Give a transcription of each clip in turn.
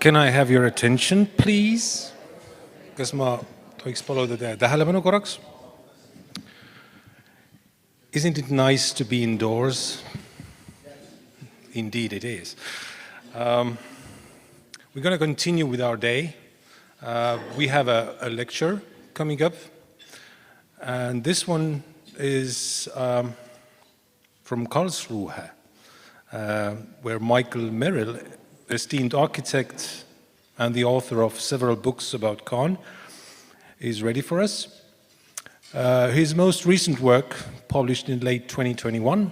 Can I have your attention, please? Kas ma tohiks paluda teie tähelepanu korraks? Isn't it nice to be indoors? Indeed it is. We're going to continue with our day. We have a lecture coming up, and this one is from Karlsruhe, where Michael Merrill, esteemed architect and the author of several books about Kahn, is ready for us. His most recent work, published in late 2021,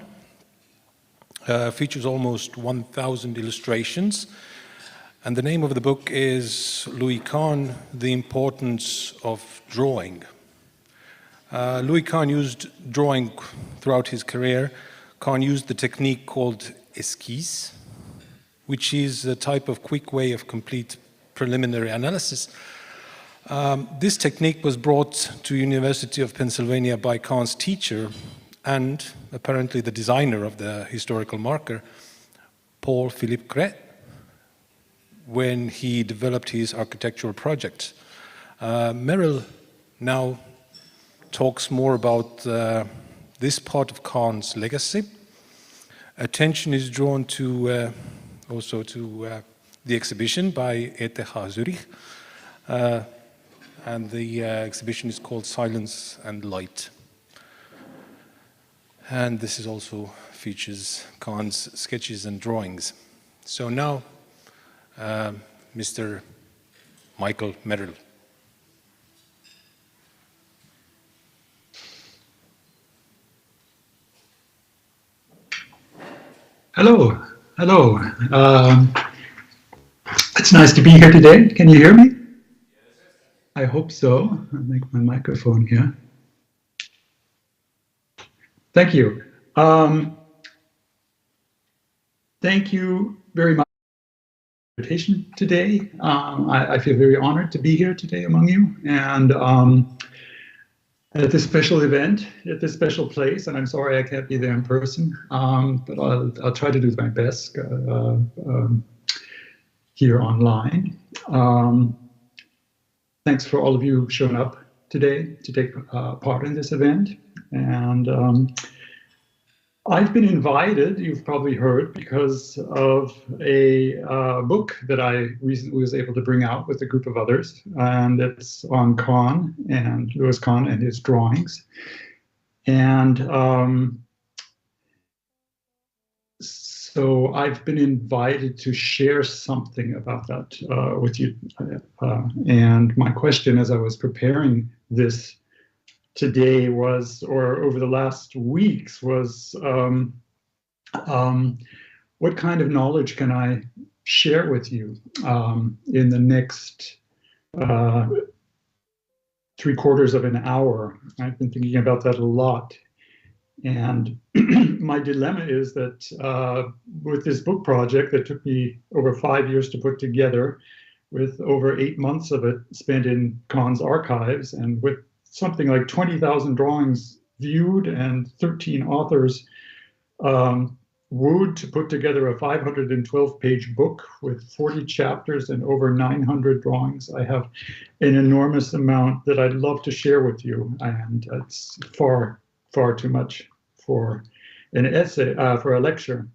features almost 1,000 illustrations, and the name of the book is Louis Kahn, The Importance of Drawing. Louis Kahn used drawing throughout his career. Kahn used the technique called esquisse, which is a type of quick way of complete preliminary analysis. This technique was brought to University of Pennsylvania by Kahn's teacher and apparently the designer of the historical marker, Paul Philippe Cret, when he developed his architectural project. Merrill now talks more about this part of Kahn's legacy. Attention is drawn to also to the exhibition by ETH Zurich, and the exhibition is called Silence and Light. And this is also features Kahn's sketches and drawings. So now, Mr. Michael Merrill. Hello, hello. It's nice to be here today. Can you hear me? I hope so. I'll make my microphone here. Thank you. Thank you very much for the invitation today. I feel very honored to be here today among you, and at this special event, at this special place, and I'm sorry I can't be there in person, but I'll try to do my best here online. Thanks for all of you showing up today to take part in this event. And I've been invited, you've probably heard, because of a book that I recently was able to bring out with a group of others, and it's on Kahn and Louis Kahn and his drawings. And so I've been invited to share something about that with you. And my question as I was preparing this today was, or over the last weeks, was what kind of knowledge can I share with you in the next 3/4 of an hour? I've been thinking about that a lot. And my dilemma is that with this book project that took me over 5 years to put together, with over 8 months of it spent in Kahn's archives, and with something like 20,000 drawings viewed and 13 authors wooed to put together a 512-page book with 40 chapters and over 900 drawings, I have an enormous amount that I'd love to share with you, and it's far too much for an essay, for a lecture.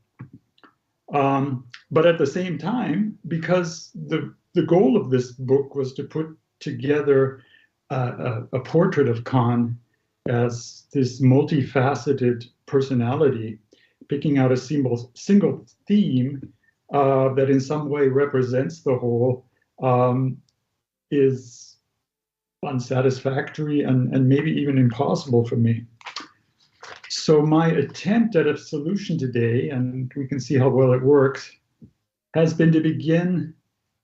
But at the same time, because the goal of this book was to put together a portrait of Kahn as this multifaceted personality, picking out a single theme that in some way represents the whole, is unsatisfactory and maybe even impossible for me. So my attempt at a solution today, and we can see how well it works, has been to begin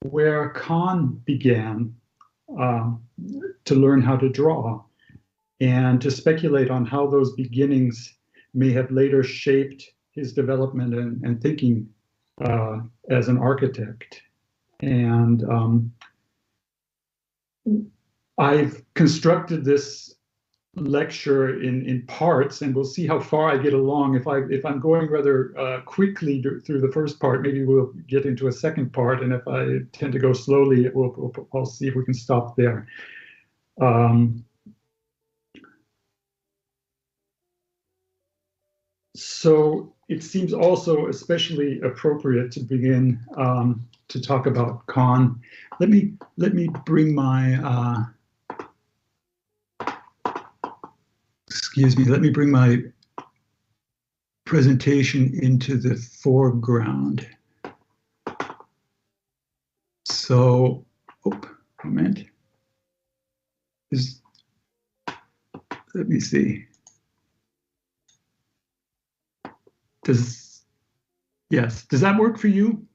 where Kahn began, to learn how to draw, and to speculate on how those beginnings may have later shaped his development and thinking as an architect. And I've constructed this lecture in parts, and we'll see how far I get along. If I'm going rather quickly through the first part, maybe we'll get into a second part, and if I tend to go slowly, I'll see if we can stop there. So it seems also especially appropriate to begin to talk about Kahn. Let me bring my excuse me. Let me bring my presentation into the foreground. So, moment. Let me see. Does that work for you?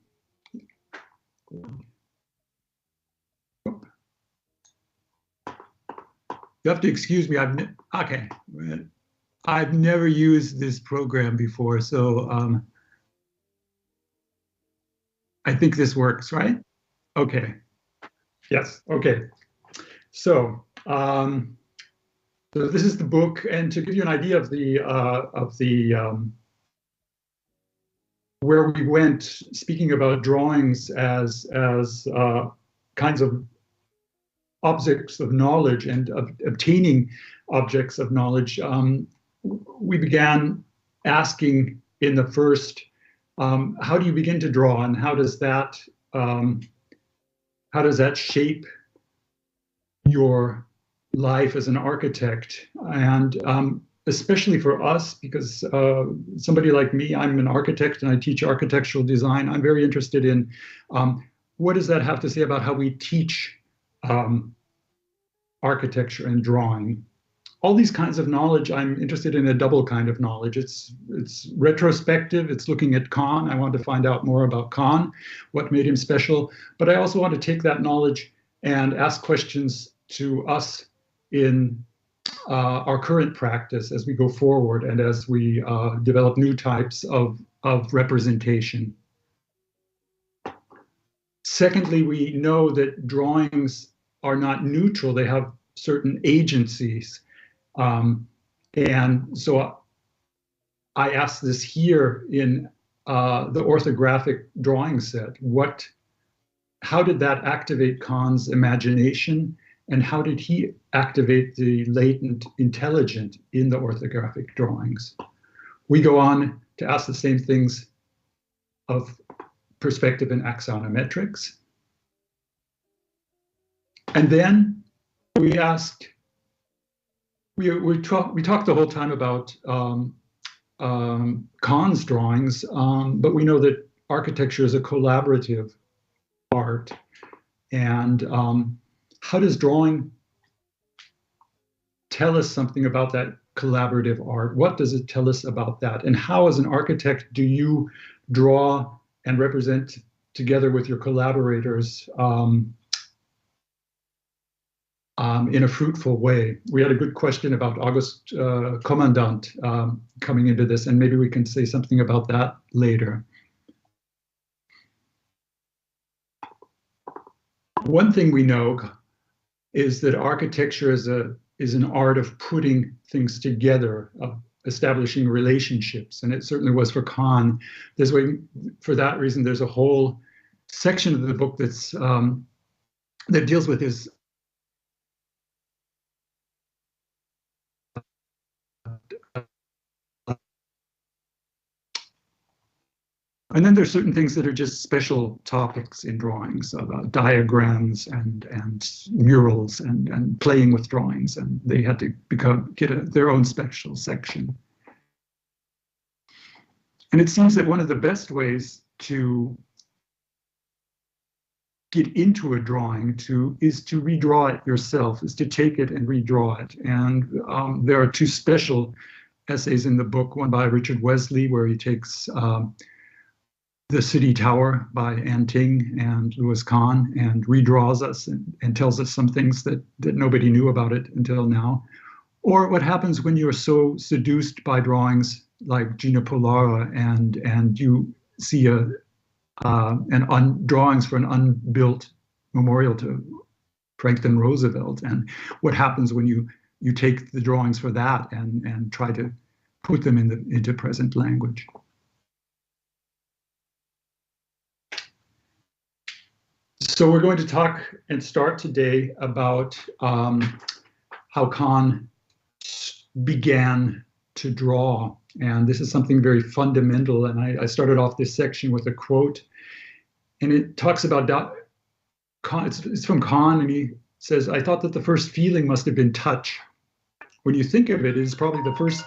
You have to excuse me. Okay. I've never used this program before, so I think this works, right? Okay. Yes. Okay. So, so this is the book, and to give you an idea of the where we went, speaking about drawings as kinds of objects of knowledge and obtaining objects of knowledge, we began asking in the first, how do you begin to draw, and how does that shape your life as an architect? And especially for us, because somebody like me, I'm an architect and I teach architectural design. I'm very interested in what does that have to say about how we teach architecture and drawing. All these kinds of knowledge, I'm interested in a double kind of knowledge. It's retrospective, it's looking at Kahn. I want to find out more about Kahn, what made him special. But I also want to take that knowledge and ask questions to us in our current practice as we go forward and as we develop new types of representation. Secondly, we know that drawings are not neutral. They have certain agencies. And so I asked this here in the orthographic drawing set. How did that activate Kahn's imagination? And how did he activate the latent intelligent in the orthographic drawings? We go on to ask the same things of perspective and axonometrics. And then we asked, we talked the whole time about Kahn's drawings, but we know that architecture is a collaborative art. And how does drawing tell us something about that collaborative art? What does it tell us about that? And how, as an architect, do you draw and represent together with your collaborators in a fruitful way? We had a good question about August Kommandant coming into this, and maybe we can say something about that later. One thing we know is that architecture is an art of putting things together, of establishing relationships, and it certainly was for Kahn. For that reason, there's a whole section of the book that's that deals with his and then there's certain things that are just special topics in drawings, diagrams and murals and playing with drawings, and they had to get their own special section. And it seems that one of the best ways to get into a drawing is to redraw it yourself, is to take it and redraw it. And there are two special essays in the book, one by Richard Wesley, where he takes The City Tower by Ann Ting and Louis Kahn and redraws us and tells us some things that nobody knew about it until now. Or what happens when you're so seduced by drawings like Gina Polara and you see drawings for an unbuilt memorial to Franklin Roosevelt, and what happens when you you take the drawings for that and try to put them into present language. So we're going to talk and start today about how Kahn began to draw. And this is something very fundamental. And I started off this section with a quote, and it talks about Kahn. It's from Kahn, and he says, "I thought that the first feeling must have been touch. When you think of it, it's probably the first."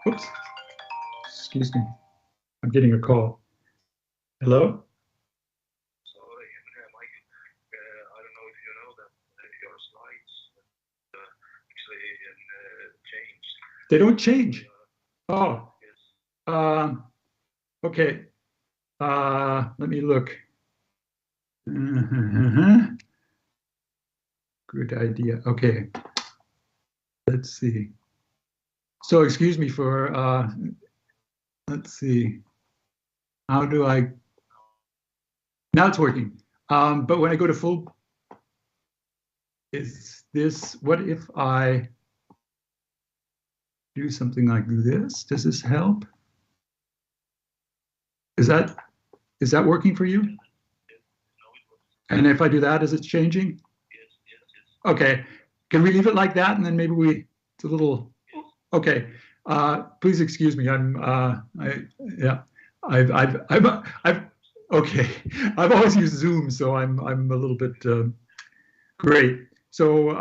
Oops, excuse me. I'm getting a call. Hello? Sorry, Mike. I don't know if you know that your slides actually changed. They don't change. Oh. Yes. Okay. Let me look. Good idea. Okay. Let's see. So excuse me for, let's see. How do I, now it's working. But when I go to full, is this, what if I do something like this? Does this help? Is that working for you? And if I do that, is it changing? Yes. Okay. Can we leave it like that? And then maybe it's a little, okay. Please excuse me. Okay. I've always used Zoom, so I'm a little bit, great. So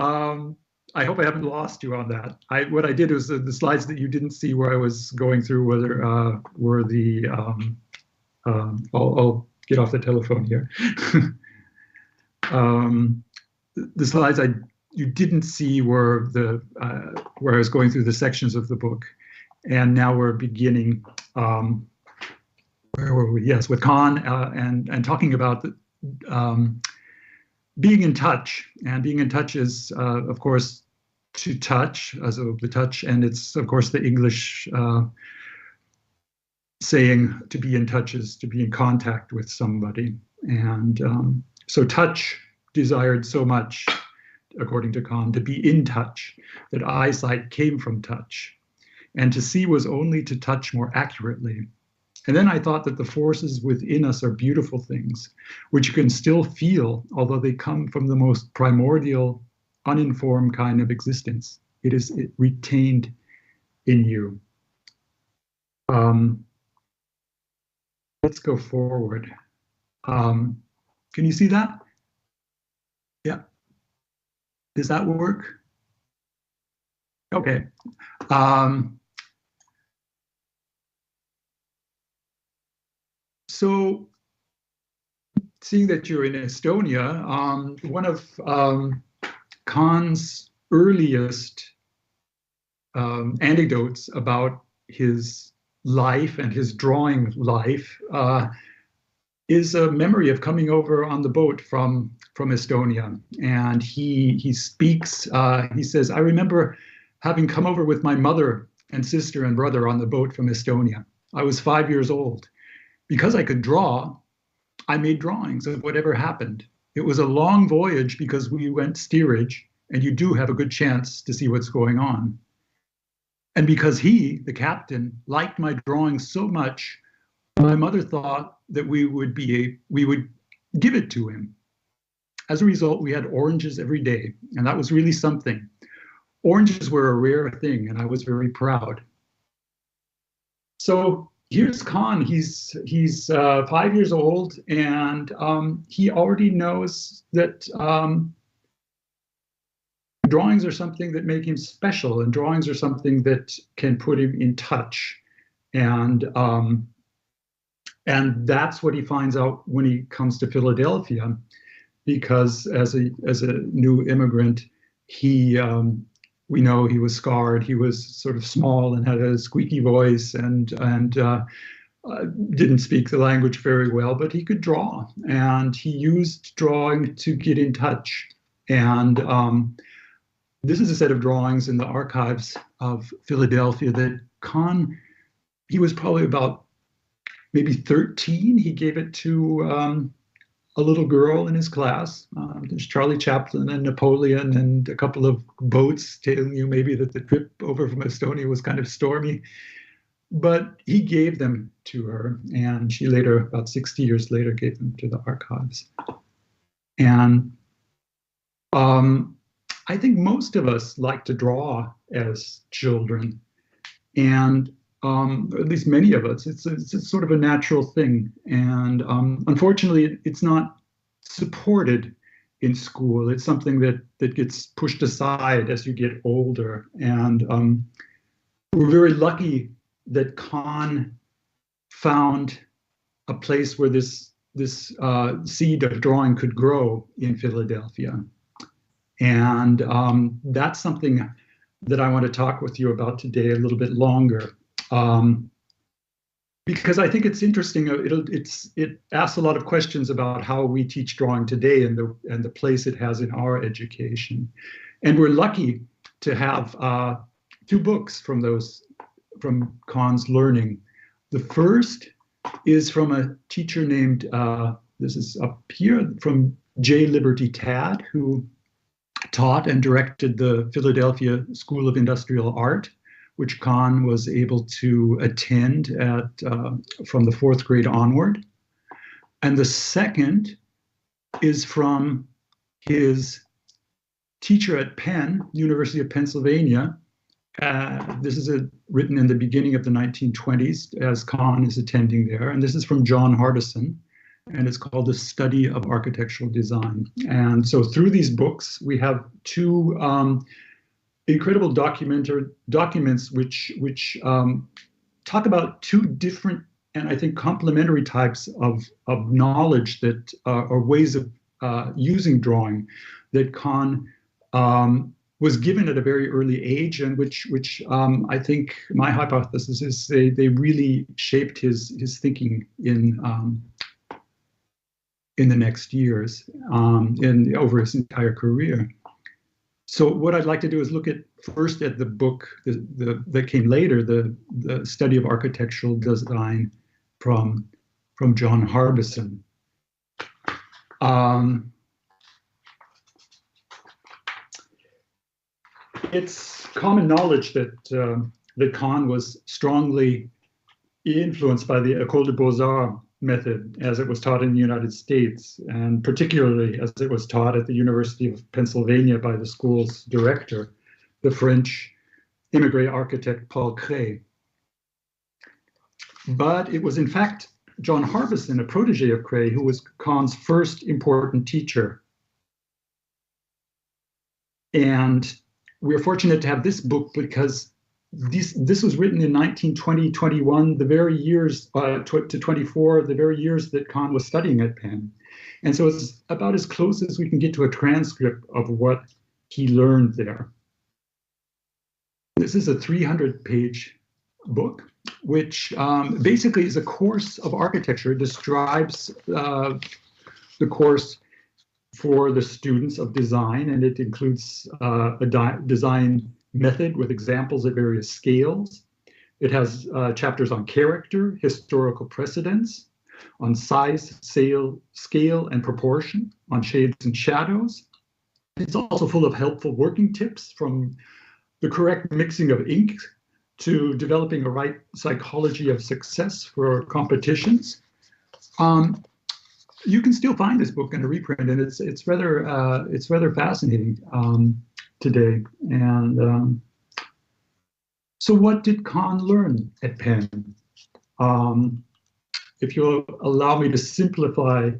I hope I haven't lost you on that. What I did was the slides that you didn't see where I was going through were the, I'll get off the telephone here. The slides you didn't see were where I was going through the sections of the book, and now we're beginning. Where were we? Yes, with Kahn and talking about being in touch, and being in touch is of course to touch, also the touch, and it's of course the English saying to be in touch is to be in contact with somebody, and so touch desired so much, according to Kahn, to be in touch, that eyesight came from touch, and to see was only to touch more accurately. And then I thought that the forces within us are beautiful things, which you can still feel, although they come from the most primordial, uninformed kind of existence. It is retained in you. Let's go forward. Can you see that? Yeah. Does that work? Okay. So, seeing that you're in Estonia, one of Kahn's earliest anecdotes about his life and his drawing life is a memory of coming over on the boat from Estonia. And he speaks, he says, "I remember having come over with my mother and sister and brother on the boat from Estonia. I was 5 years old. Because I could draw, I made drawings of whatever happened. It was a long voyage because we went steerage, and you do have a good chance to see what's going on. And because he, the captain, liked my drawings so much, my mother thought that we would give it to him. As a result, we had oranges every day, and that was really something. Oranges were a rare thing, and I was very proud." So here's Kahn. He's 5 years old, and he already knows that drawings are something that make him special, and drawings are something that can put him in touch. And that's what he finds out when he comes to Philadelphia, because as a new immigrant, we know he was scarred. He was sort of small and had a squeaky voice, and didn't speak the language very well, but he could draw, and he used drawing to get in touch. And this is a set of drawings in the archives of Philadelphia that Kahn, he was probably about maybe 13. He gave it to a little girl in his class. There's Charlie Chaplin and Napoleon and a couple of boats telling you maybe that the trip over from Estonia was kind of stormy. But he gave them to her, and she later, about 60 years later, gave them to the archives. And I think most of us like to draw as children, and at least many of us, it's sort of a natural thing. And unfortunately, it's not supported in school. It's something that gets pushed aside as you get older. And we're very lucky that Kahn found a place where this seed of drawing could grow in Philadelphia. And that's something that I want to talk with you about today a little bit longer. Because I think it's interesting. It asks a lot of questions about how we teach drawing today and the place it has in our education. And we're lucky to have two books from Kahn's learning. The first is from a teacher named, this is up here, from J. Liberty Tadd, who taught and directed the Philadelphia School of Industrial Art, which Kahn was able to attend from the fourth grade onward. And the second is from his teacher at Penn, University of Pennsylvania. This is written in the beginning of the 1920s as Kahn is attending there. And this is from John Hardison, and it's called The Study of Architectural Design. And so through these books, we have two incredible documents which talk about two different and I think complementary types of knowledge that are ways of using drawing that Kahn was given at a very early age, and which I think my hypothesis is they really shaped his thinking in the next years and over his entire career. So what I'd like to do is look first at the book that came later, the Study of Architectural Design from John Harbison. It's common knowledge that Kahn was strongly influenced by the École des Beaux-Arts method as it was taught in the United States, and particularly as it was taught at the University of Pennsylvania by the school's director, the French immigrant architect Paul Kray. But it was in fact John Harbison, a protege of Kray, who was Kahn's first important teacher. And we're fortunate to have this book because this was written in 1920, 21, the very years to 24, the very years that Kahn was studying at Penn. And so it's about as close as we can get to a transcript of what he learned there. This is a 300-page book, which basically is a course of architecture. It describes the course for the students of design, and it includes a design method with examples at various scales. It has chapters on character, historical precedents, on size, scale, and proportion, on shades and shadows. It's also full of helpful working tips, from the correct mixing of ink to developing a right psychology of success for competitions. You can still find this book in a reprint, and it's rather fascinating today. And so, what did Kahn learn at Penn? If you'll allow me to simplify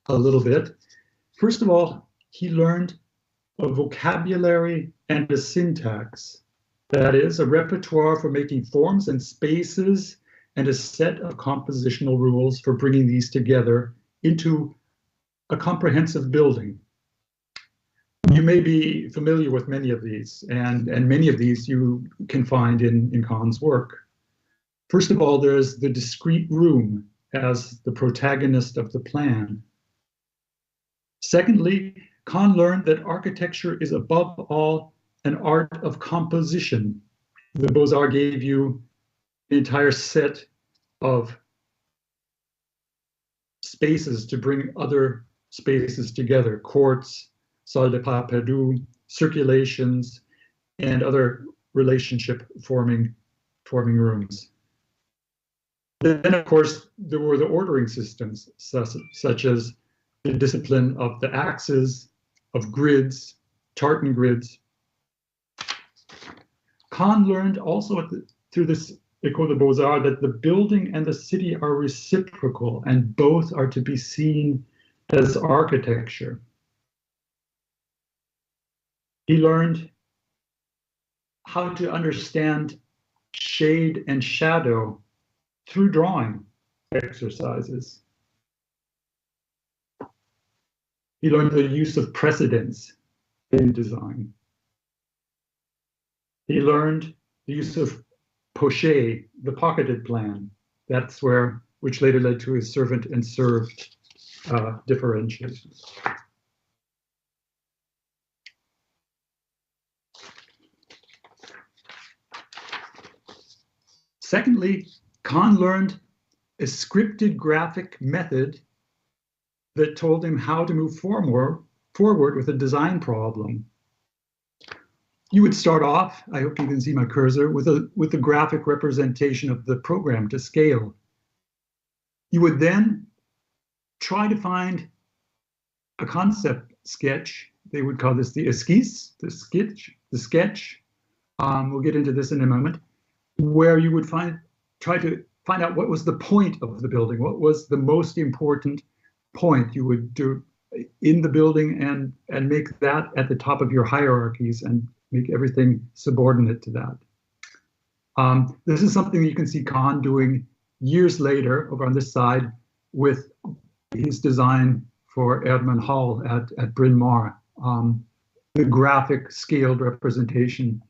a little bit, first of all, he learned a vocabulary and a syntax. That is, a repertoire for making forms and spaces, and a set of compositional rules for bringing these together into a comprehensive building. You may be familiar with many of these, and many of these you can find in Kahn's work. First of all, there's the discrete room as the protagonist of the plan. Secondly, Kahn learned that architecture is above all an art of composition. The Beaux-Arts gave you an entire set of spaces to bring other spaces together, courts, salle de pas perdu, circulations, and other relationship forming rooms. Then, of course, there were the ordering systems, such as the discipline of the axes, of grids, tartan grids. Kahn learned also through this École des Beaux-Arts that the building and the city are reciprocal and both are to be seen as architecture. He learned how to understand shade and shadow through drawing exercises. He learned the use of precedents in design. He learned the use of poché, the pocketed plan. That's which later led to his servant and served differentiation. Secondly, Kahn learned a scripted graphic method that told him how to move forward with a design problem. You would start off, I hope you can see my cursor, with a graphic representation of the program to scale. You would then try to find a concept sketch. They would call this the esquisse, the sketch. We'll get into this in a moment, where you would try to find out what was the point of the building, what was the most important point you would do in the building, and make that at the top of your hierarchies and make everything subordinate to that. This is something you can see Kahn doing years later over on this side with his design for Erdmann Hall at Bryn Mawr, the graphic scaled representation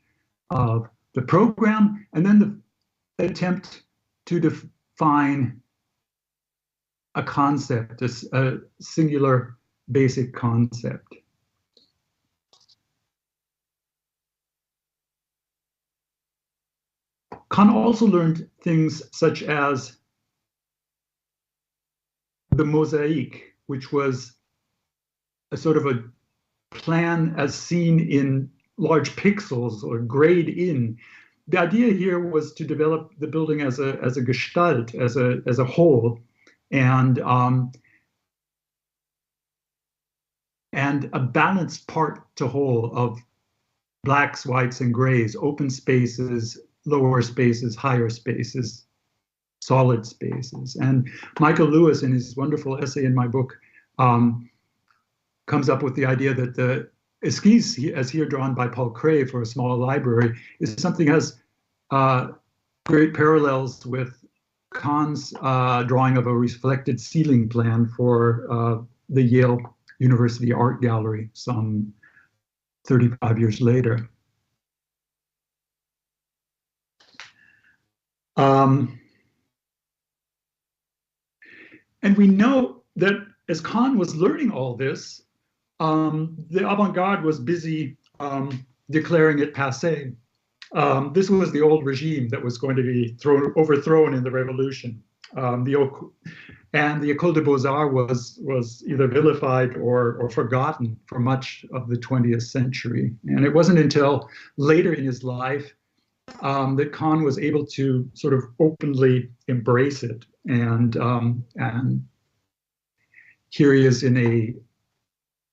of the program, and then the attempt to define a concept, a singular basic concept. Kahn also learned things such as the mosaic, which was a sort of a plan as seen in large pixels or grayed in. The idea here was to develop the building as a gestalt, as a whole, and a balanced part to whole of blacks, whites, and grays, open spaces, lower spaces, higher spaces, solid spaces. And Michael Lewis, in his wonderful essay in my book, comes up with the idea that the esquisse, as here drawn by Paul Cray for a small library, is something that has great parallels with Kahn's drawing of a reflected ceiling plan for the Yale University Art Gallery some 35 years later. And we know that as Kahn was learning all this, the avant-garde was busy declaring it passé. This was the old regime that was going to be overthrown in the revolution. And the École des Beaux-Arts was either vilified or forgotten for much of the 20th century. And it wasn't until later in his life that Kahn was able to sort of openly embrace it. And here he is in an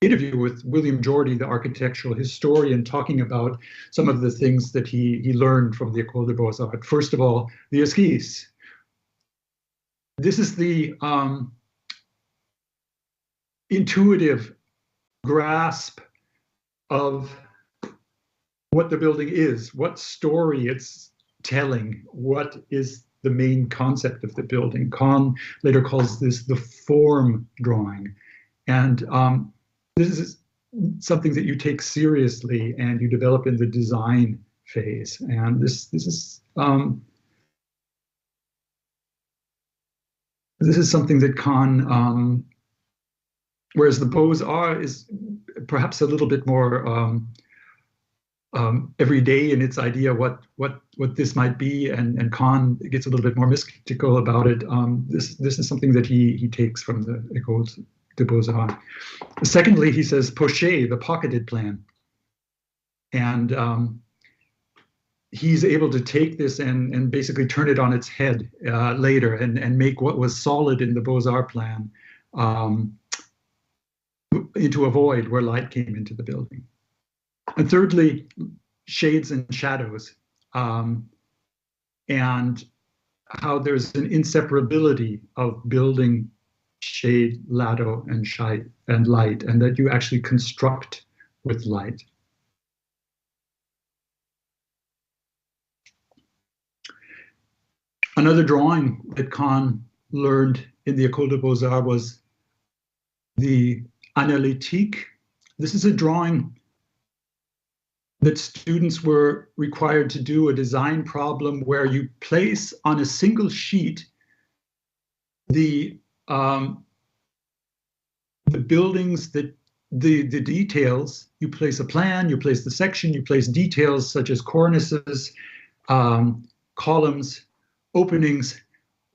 interview with William Jordy, the architectural historian, talking about some of the things that he learned from the École des Beaux-Arts. First of all, the esquisse. This is the intuitive grasp of what the building is, what story it's telling, what is the main concept of the building. Kahn later calls this the form drawing. And this is something that you take seriously and you develop in the design phase. And this is something that Kahn, whereas the Beaux-Arts is perhaps a little bit more everyday in its idea what this might be, and Kahn gets a little bit more mystical about it. This is something that he takes from the École de Beaux-Arts. Secondly, he says poché, the pocketed plan. And he's able to take this and basically turn it on its head later and make what was solid in the Beaux-Arts plan into a void where light came into the building. And thirdly, shades and shadows, and how there's an inseparability of building, shade, shadow, and light, and that you actually construct with light. Another drawing that Kahn learned in the École des Beaux-Arts was the analytique. This is a drawing that students were required to do a design problem where you place on a single sheet the buildings, the details. You place a plan, you place the section, you place details such as cornices, columns, openings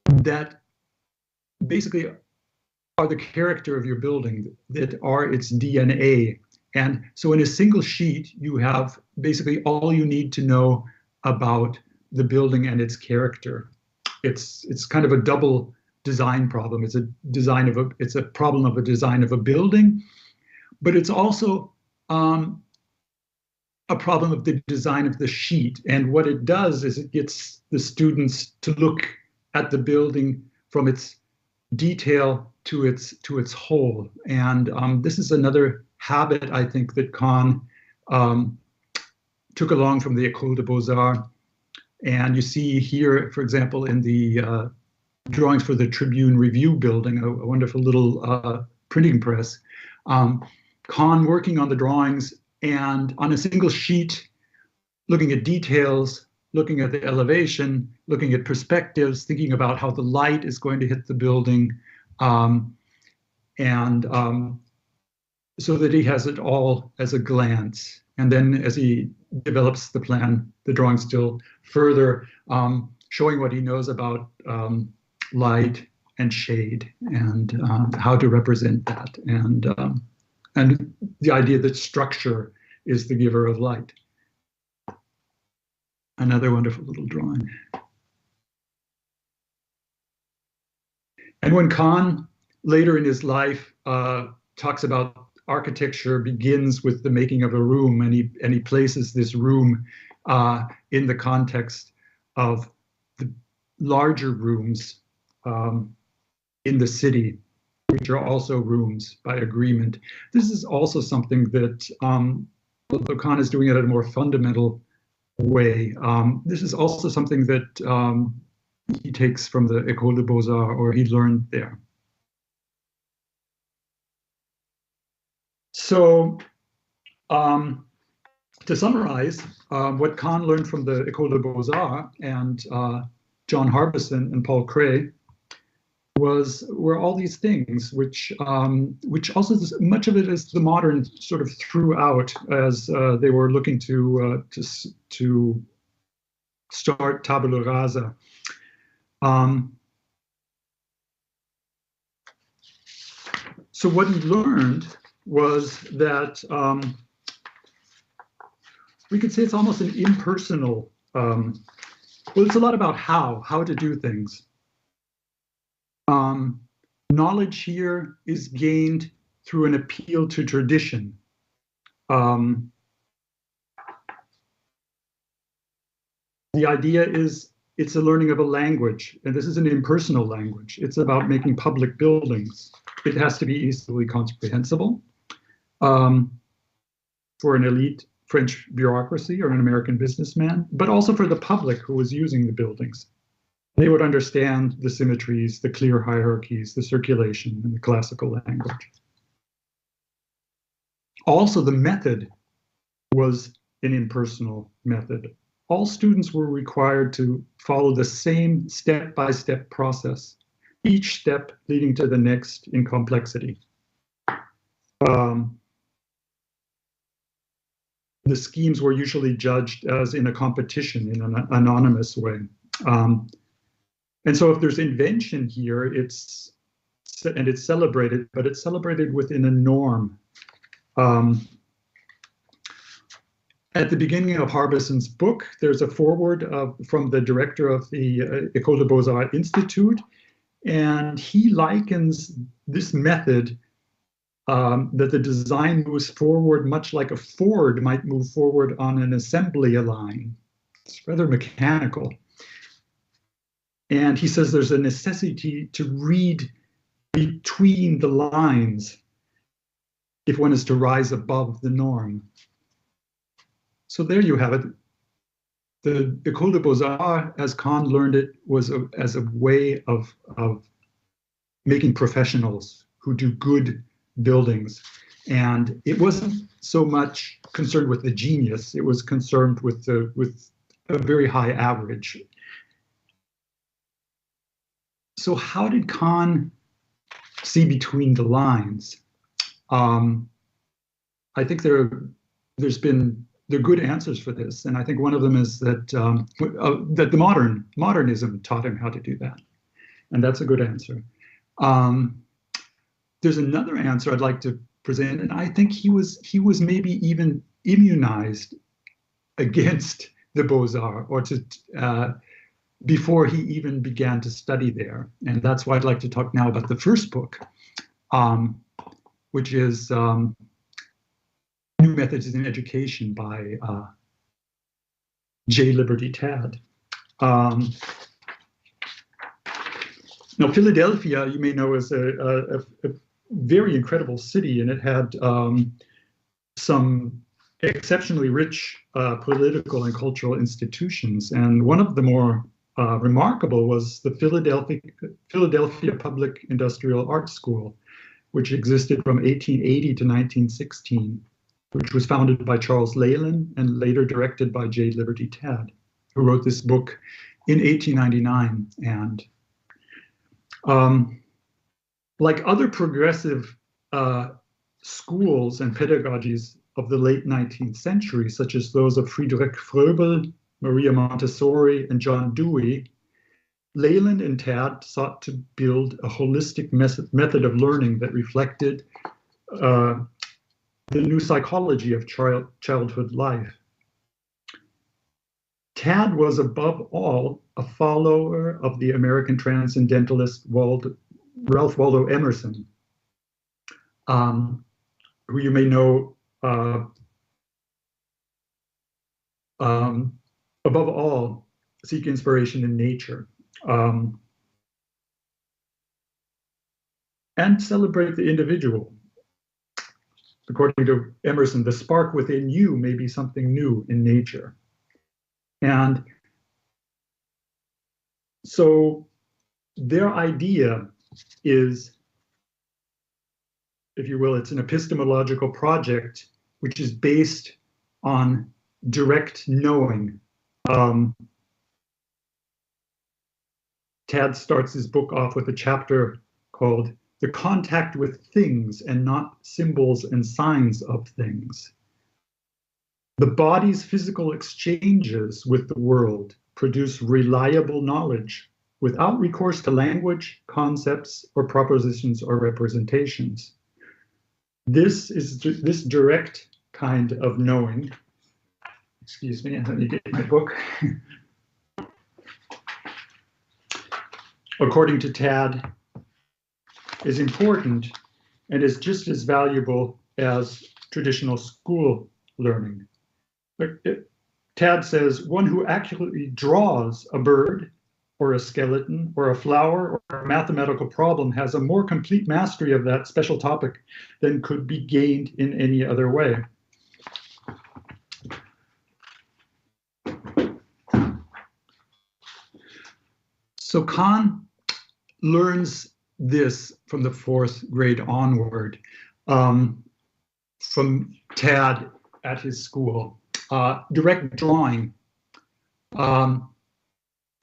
that basically are the character of your building, that are its DNA. And so in a single sheet, you have basically all you need to know about the building and its character. It's kind of a double design problem. It's a problem of a design of a building, but it's also a problem of the design of the sheet. And what it does is it gets the students to look at the building from its detail to its whole. And this is another habit, I think, that Kahn took along from the École des Beaux-Arts. And you see here, for example, in the drawings for the Tribune Review building, a wonderful little printing press, Kahn working on the drawings and on a single sheet, looking at details, looking at the elevation, looking at perspectives, thinking about how the light is going to hit the building, so that he has it all as a glance. And then as he develops the plan, the drawing still further, showing what he knows about light and shade and how to represent that. And the idea that structure is the giver of light. Another wonderful little drawing. And when Kahn, later in his life, talks about architecture begins with the making of a room, and he places this room in the context of the larger rooms in the city, which are also rooms by agreement. This is also something that, although Kahn is doing it in a more fundamental way, this is also something that he takes from the École des Beaux-Arts, or he learned there. So to summarize, what Kahn learned from the École des Beaux-Arts and John Harbison and Paul Cray were all these things, which also much of it is the modern sort of throughout as they were looking to start tabula rasa. So what he learned was that we could say it's almost an impersonal, well, it's a lot about how to do things. Knowledge here is gained through an appeal to tradition. The idea is it's a learning of a language, and this is an impersonal language. It's about making public buildings. It has to be easily comprehensible for an elite French bureaucracy or an American businessman, but also for the public who was using the buildings. They would understand the symmetries, the clear hierarchies, the circulation, and the classical language. Also, the method was an impersonal method. All students were required to follow the same step-by-step process, each step leading to the next in complexity. The schemes were usually judged as in a competition in an anonymous way. And so if there's invention here, it's and it's celebrated, but it's celebrated within a norm. At the beginning of Harbison's book, there's a foreword from the director of the École des Beaux-Arts Institute, and he likens this method that the design moves forward much like a Ford might move forward on an assembly line. It's rather mechanical. And he says there's a necessity to read between the lines if one is to rise above the norm. So there you have it. The École des Beaux-Arts, as Kahn learned it, was as a way of making professionals who do good buildings. And it wasn't so much concerned with the genius, it was concerned with a very high average. So how did Kahn see between the lines? I think there are good answers for this, and I think one of them is that that the modernism taught him how to do that, and that's a good answer. There's another answer I'd like to present, and I think he was maybe even immunized against the Beaux-Arts, or before he even began to study there, and that's why I'd like to talk now about the first book, which is New Methods in Education by J. Liberty Tadd. Now, Philadelphia, you may know, is a very incredible city, and it had some exceptionally rich political and cultural institutions. And one of the more remarkable was the Philadelphia Public Industrial Art School, which existed from 1880 to 1916, which was founded by Charles Leland and later directed by J. Liberty Tadd, who wrote this book in 1899. And like other progressive schools and pedagogies of the late 19th century, such as those of Friedrich Froebel, Maria Montessori, and John Dewey, Leland and Tadd sought to build a holistic method of learning that reflected the new psychology of childhood life. Tadd was above all a follower of the American transcendentalist Ralph Waldo Emerson, who you may know above all seek inspiration in nature, and celebrate the individual. According to Emerson, the spark within you may be something new in nature. And so their idea is, if you will, it's an epistemological project which is based on direct knowing. Tadd starts his book off with a chapter called The Contact with Things and Not Symbols and Signs of Things. The body's physical exchanges with the world produce reliable knowledge without recourse to language, concepts, or propositions or representations. This direct kind of knowing, excuse me, let me get my book. According to Tadd, is important and is just as valuable as traditional school learning. Tadd says, one who accurately draws a bird or a skeleton or a flower or a mathematical problem has a more complete mastery of that special topic than could be gained in any other way. So Kahn learns this from the 4th grade onward, from Tadd at his school. Direct drawing from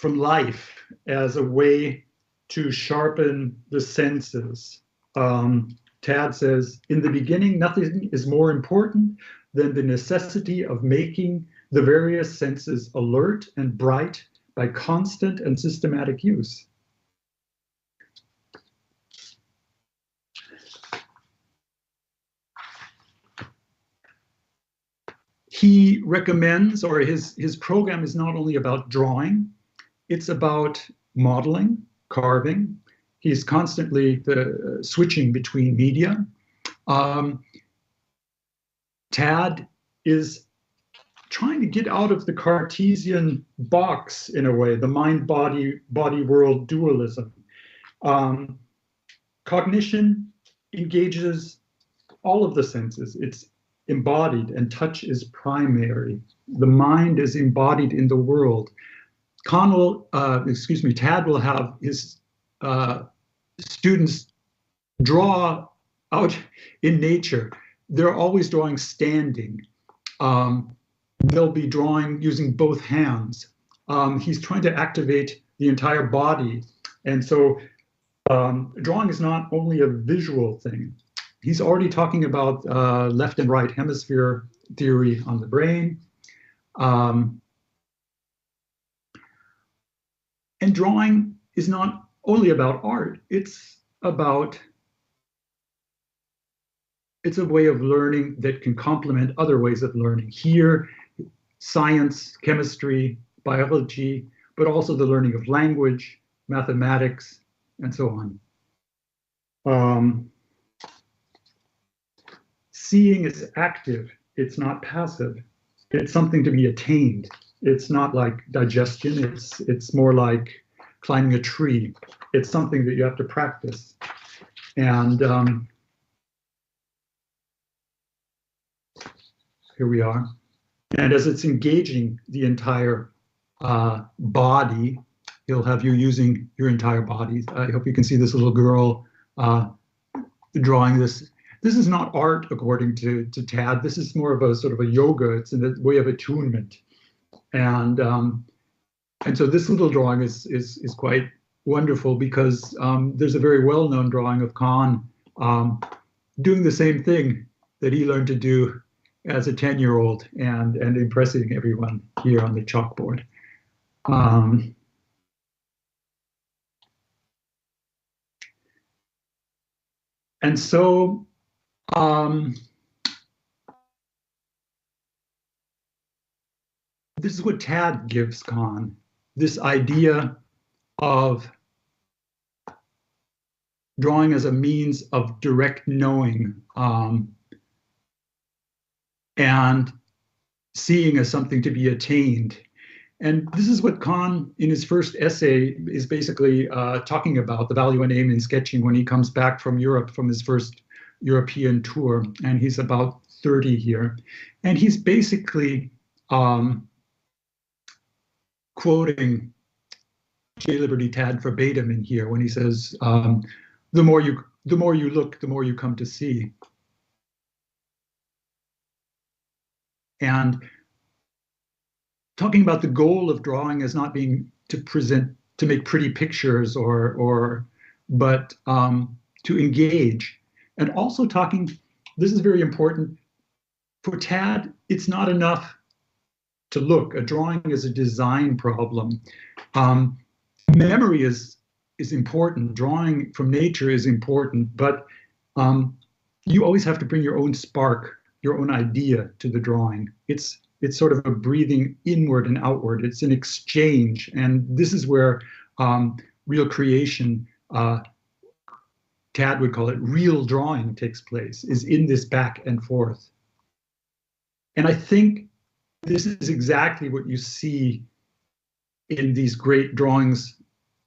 life as a way to sharpen the senses. Tadd says, in the beginning, nothing is more important than the necessity of making the various senses alert and bright by constant and systematic use. he recommends, or his program is not only about drawing, it's about modeling, carving. He's constantly switching between media. Tad is trying to get out of the Cartesian box, in a way, the mind-body-world dualism. Cognition engages all of the senses. It's embodied, and touch is primary. The mind is embodied in the world. Tad will have his students draw out in nature. They're always drawing standing. They'll be drawing using both hands. He's trying to activate the entire body. And so drawing is not only a visual thing. He's already talking about left and right hemisphere theory on the brain. And drawing is not only about art, it's a way of learning that can complement other ways of learning. Here, science, chemistry, biology, but also the learning of language, mathematics, and so on. Seeing is active, it's not passive. It's something to be attained. It's not like digestion, it's more like climbing a tree. It's something that you have to practice. And here we are. And as it's engaging the entire body, he'll have you using your entire body. I hope you can see this little girl drawing this. This is not art, according to Tad. This is more of a sort of a yoga. It's a way of attunement. And so this little drawing is quite wonderful, because there's a very well-known drawing of Kahn doing the same thing that he learned to do as a 10-year-old and impressing everyone here on the chalkboard. And so this is what Tad gives Kahn, this idea of drawing as a means of direct knowing, and seeing as something to be attained. And this is what Kahn, in his first essay, is basically talking about, the value and aim in sketching, when he comes back from Europe, from his first European tour. And he's about 30 here. And he's basically quoting J. Liberty Tad verbatim in here, when he says, the more you look, the more you come to see. And talking about the goal of drawing as not being to make pretty pictures but to engage. And also talking, this is very important, for Tad, it's not enough to look. A drawing is a design problem. Memory is important. Drawing from nature is important, but you always have to bring your own spark, your own idea to the drawing. It's sort of a breathing inward and outward. It's an exchange. And this is where real creation, Tad would call it, real drawing takes place, is in this back and forth. And I think this is exactly what you see in these great drawings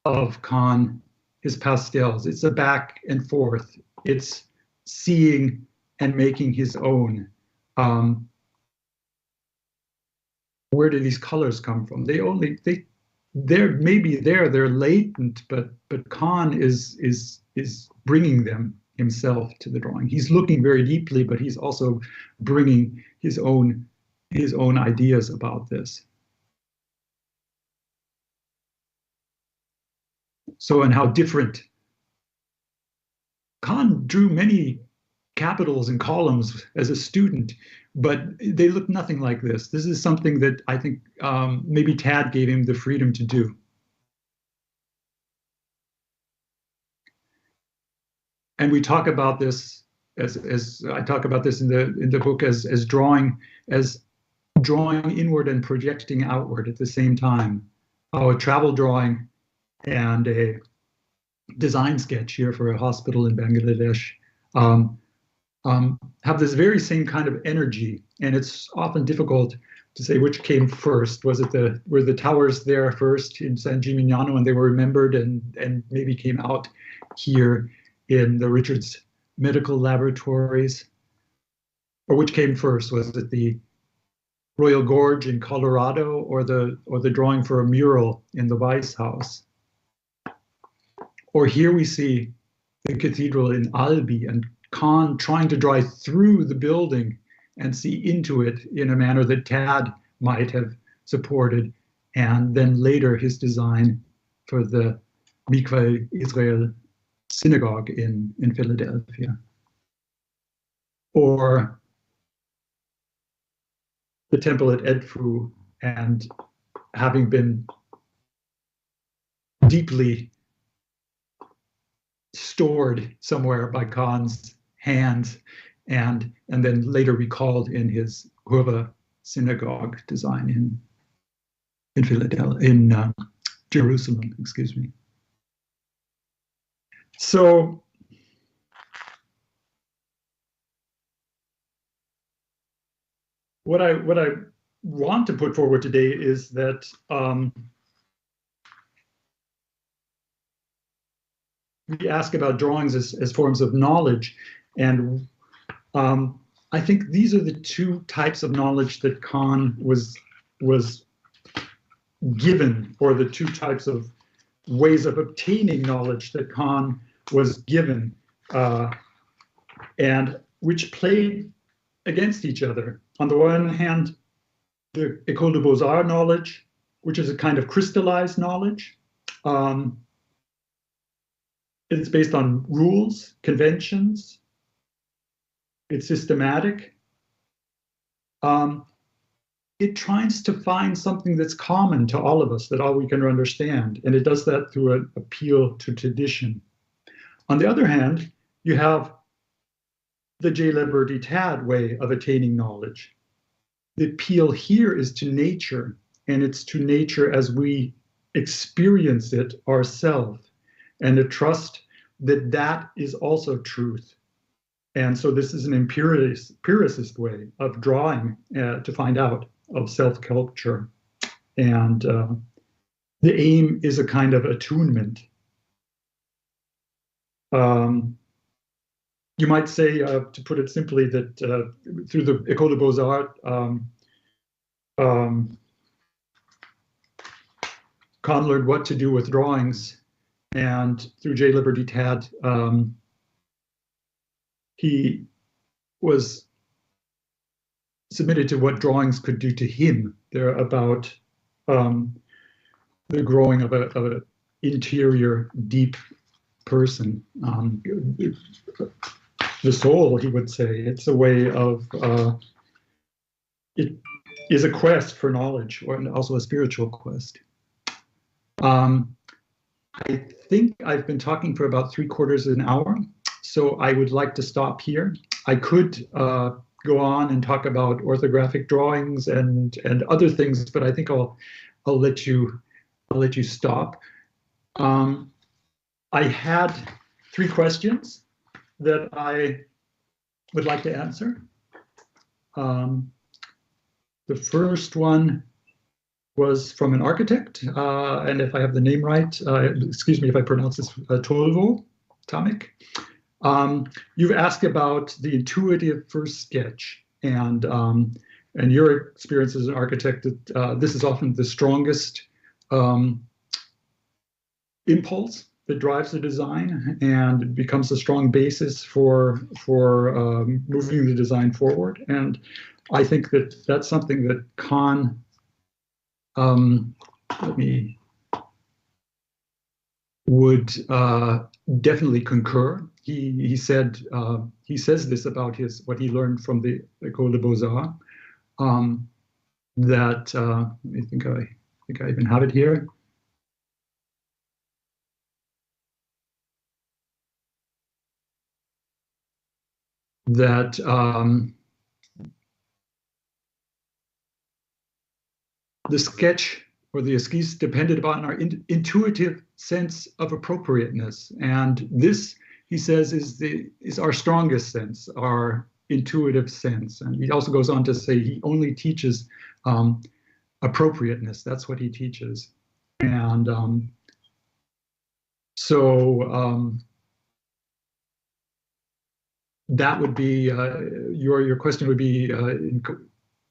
of Kahn, his pastels. It's a back and forth. It's seeing and making his own. Where do these colors come from? They're maybe they're latent, but Kahn is bringing them himself to the drawing. He's looking very deeply, but he's also bringing his own ideas about this. So, and how different. Kahn drew many capitals and columns as a student, but they look nothing like this. This is something that I think maybe Tad gave him the freedom to do. And we talk about this as I talk about this in the book as drawing as drawing inward and projecting outward at the same time. A travel drawing and a design sketch here for a hospital in Bangladesh have this very same kind of energy, and it's often difficult to say which came first. Were the towers there first in San Gimignano and they were remembered and maybe came out here in the Richards Medical Laboratories? Or which came first? Was it the Royal Gorge in Colorado or the drawing for a mural in the Weiss House? Or here we see the cathedral in Albi and Kahn trying to drive through the building and see into it in a manner that Tad might have supported, and then later his design for the Mikveh Israel synagogue in Philadelphia. Or the temple at Edfu, and having been deeply stored somewhere by Kahn's hands, and then later recalled in his Hurva synagogue design in Philadelphia, in Jerusalem, excuse me. So what I want to put forward today is that we ask about drawings as forms of knowledge, and I think these are the two types of knowledge that Kahn was given, or the two types of ways of obtaining knowledge that Kahn was given, and which played against each other. On the one hand, the École de Beaux-Arts knowledge, which is a kind of crystallized knowledge. It's based on rules, conventions. It's systematic. It tries to find something that's common to all of us, that all we can understand, and it does that through an appeal to tradition. On the other hand, you have the J. Liberty Tad way of attaining knowledge. The appeal here is to nature, and it's to nature as we experience it ourselves, and a trust that that is also truth. And so this is an empiricist way of drawing to find out of self-culture. And the aim is a kind of attunement. You might say, to put it simply, that through the École de Beaux-Arts, Kahn learned what to do with drawings, and through J. Liberty Tad, he was submitted to what drawings could do to him. They're about the growing of an interior, deep person. The soul, he would say. It's a way of, it is a quest for knowledge, or also a spiritual quest. I think I've been talking for about 3/4 of an hour, so I would like to stop here. I could go on and talk about orthographic drawings and other things, but I think I'll let you stop. I had 3 questions that I would like to answer. The first one was from an architect, and if I have the name right, excuse me if I pronounce this, Tolvo Tamik. You've asked about the intuitive first sketch, and your experience as an architect, that this is often the strongest impulse that drives the design, and it becomes a strong basis for moving the design forward. And I think that that's something that Kahn, would definitely concur. He said, he says this about what he learned from the École de Beaux-Arts, that I think I even have it here. That the sketch or the esquisse depended upon our intuitive sense of appropriateness. And this, he says, is our strongest sense, our intuitive sense. And he also goes on to say he only teaches appropriateness. That's what he teaches. And that would be, your question would be,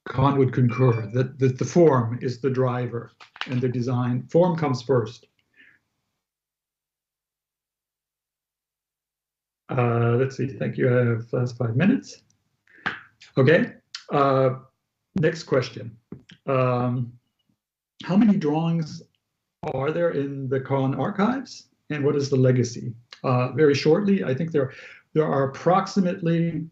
Kahn would concur that the form is the driver and the design. Form comes first. Let's see, thank you. I have last 5 minutes. Okay, next question. How many drawings are there in the Kahn archives, and what is the legacy? Very shortly, I think there are approximately,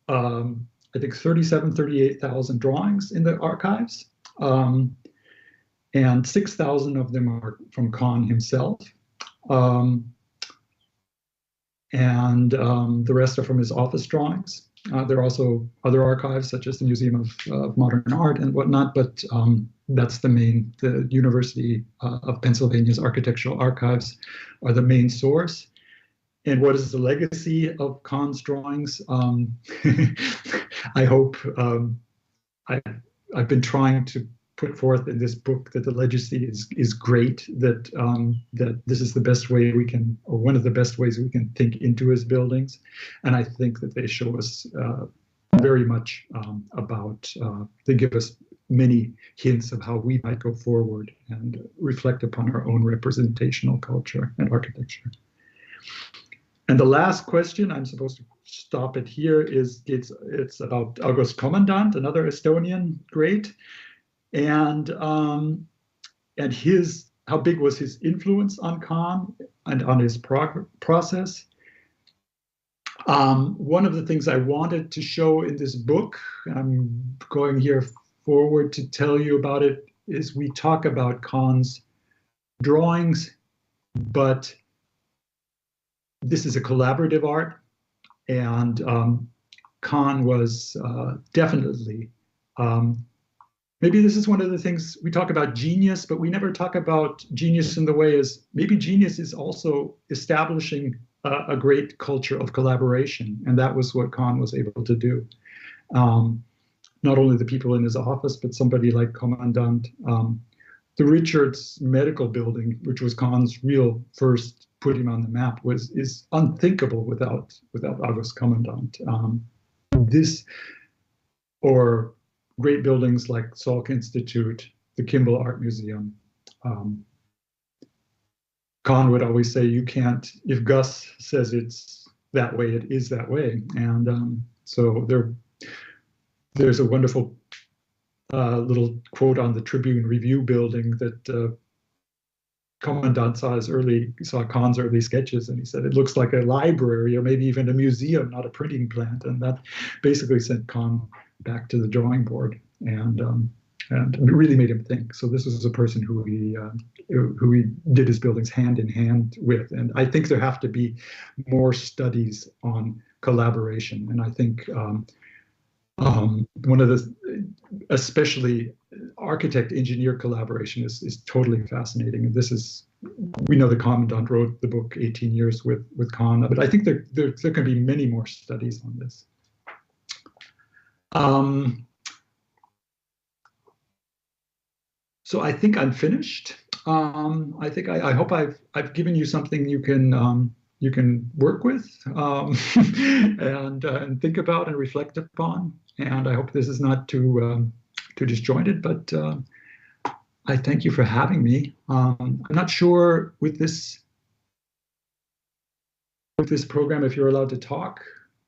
I think 38,000 drawings in the archives, and 6,000 of them are from Kahn himself. And the rest are from his office drawings. There are also other archives, such as the Museum of Modern Art and whatnot, but that's the University of Pennsylvania's Architectural Archives are the main source. And what is the legacy of Kahn's drawings? I hope I've been trying to put forth in this book that the legacy is great, that this is the best way we can, or one of the best ways we can think into his buildings. And I think that they show us very much about, they give us many hints of how we might go forward and reflect upon our own representational culture and architecture. And the last question, I'm supposed to stop it here, is it's about August Kommandant, another Estonian great, and how big was his influence on Kahn and on his process. One of the things I wanted to show in this book, and I'm going here forward to tell you about it, is we talk about Kahn's drawings, but this is a collaborative art, and Kahn was definitely, maybe this is one of the things we talk about genius, but we never talk about genius in the way as maybe genius is also establishing a great culture of collaboration, and that was what Kahn was able to do. Not only the people in his office, but somebody like Kommandant. The Richards Medical Building, which was Kahn's real first put him on the map, is unthinkable without August Kommandant. This, or great buildings like Salk Institute, the Kimball Art Museum. Kahn would always say, you can't, if Gus says it's that way, it is that way. And so there's a wonderful little quote on the Tribune Review building that Kommandant saw Kahn's early sketches, and he said, it looks like a library or maybe even a museum, not a printing plant. And that basically sent Kahn back to the drawing board and really made him think. So this was a person who he did his buildings hand in hand with. And I think there have to be more studies on collaboration. And I think one of the, especially architect-engineer collaboration is totally fascinating. And this is, we know the Kommandant wrote the book 18 years with Kahn, but I think there can be many more studies on this. So I think I'm finished. I hope I've given you something you can work with and think about and reflect upon. And I hope this is not too disjointed, but I thank you for having me. I'm not sure with this program if you're allowed to talk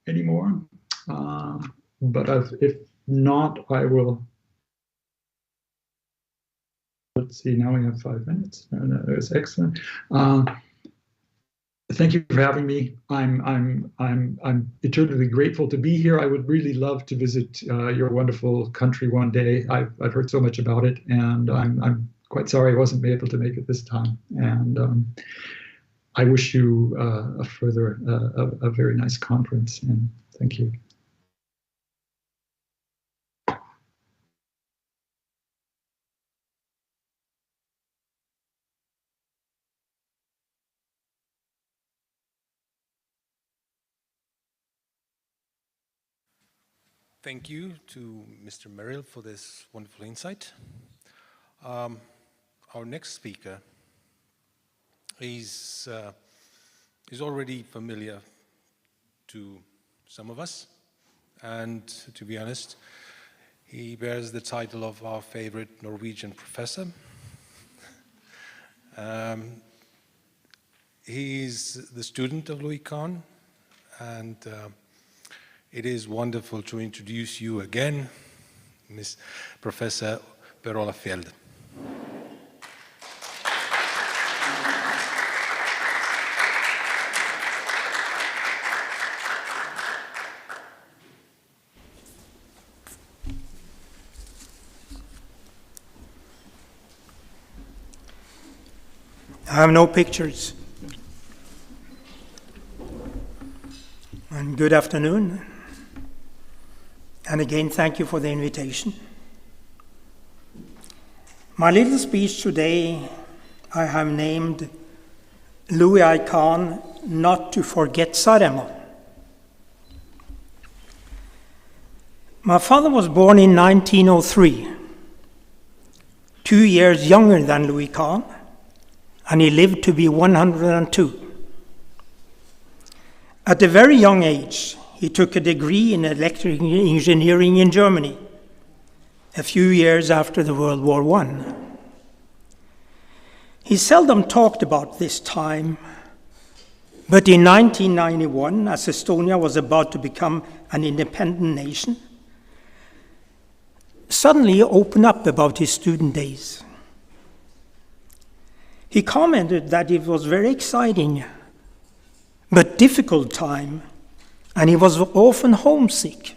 anymore, but if not, I will. Let's see. Now we have 5 minutes. That's excellent. Thank you for having me. I'm eternally grateful to be here. I would really love to visit your wonderful country one day. I've heard so much about it, and I'm quite sorry I wasn't able to make it this time. And I wish you a very nice conference. And thank you. Thank you to Mr. Merrill for this wonderful insight. Our next speaker is already familiar to some of us, and to be honest, he bears the title of our favorite Norwegian professor. He's the student of Louis Kahn, and it is wonderful to introduce you again, Miss Professor Per-Olav Fjeld. I have no pictures. And good afternoon. And again, thank you for the invitation. My little speech today I have named Louis I. Kahn, Not to Forget Sarema. My father was born in 1903, 2 years younger than Louis Kahn, and he lived to be 102. At a very young age, he took a degree in electrical engineering in Germany, a few years after the World War I. He seldom talked about this time, but in 1991, as Estonia was about to become an independent nation, suddenly he opened up about his student days. He commented that it was very exciting, but difficult time, and he was often homesick.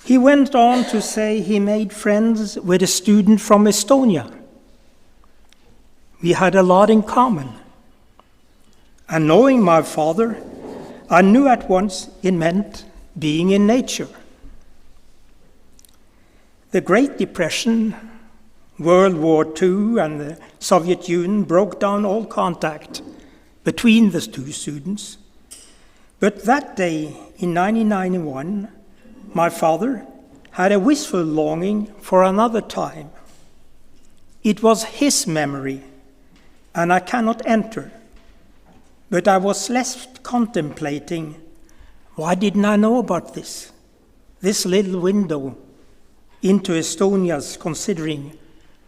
He went on to say he made friends with a student from Estonia. We had a lot in common. And knowing my father, I knew at once it meant being in nature. The Great Depression, World War II, and the Soviet Union broke down all contact between the two students. But that day in 1991, my father had a wistful longing for another time. It was his memory, and I cannot enter. But I was left contemplating, why didn't I know about this? This little window into Estonia's, considering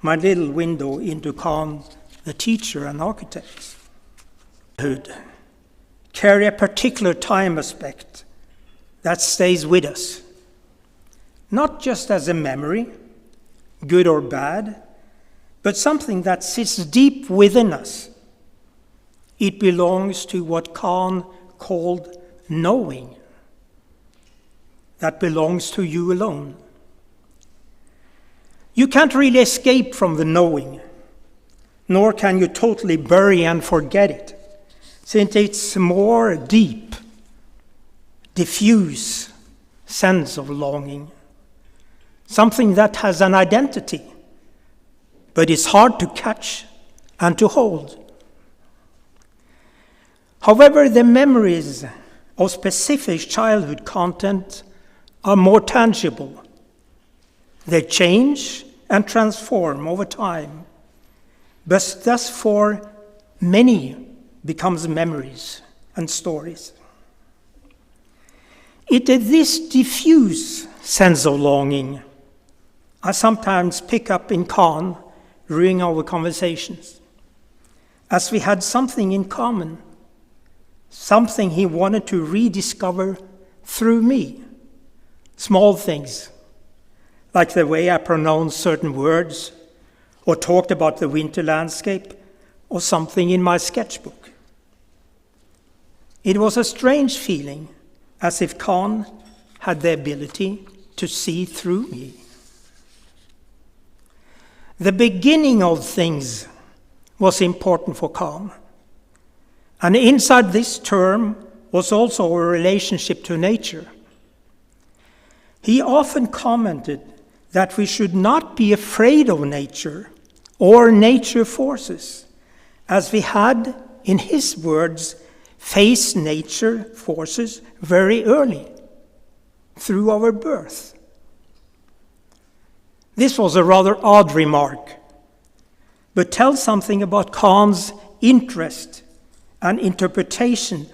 my little window into Kahn, the teacher and architect. Carry a particular time aspect that stays with us, not just as a memory, good or bad, but something that sits deep within us. It belongs to what Kahn called knowing. That belongs to you alone. You can't really escape from the knowing, nor can you totally bury and forget it, since it's more deep, diffuse sense of longing, something that has an identity, but it's hard to catch and to hold. However, the memories of specific childhood content are more tangible. They change and transform over time, but thus for many becomes memories and stories. It is this diffuse sense of longing I sometimes pick up in Kahn during our conversations, as we had something in common, something he wanted to rediscover through me, small things, like the way I pronounced certain words, or talked about the winter landscape, or something in my sketchbook. It was a strange feeling, as if Kahn had the ability to see through me. The beginning of things was important for Kahn, and inside this term was also a relationship to nature. He often commented that we should not be afraid of nature or nature forces, as we had, in his words, faced nature forces very early, through our birth. This was a rather odd remark, but tells something about Kahn's interest and interpretation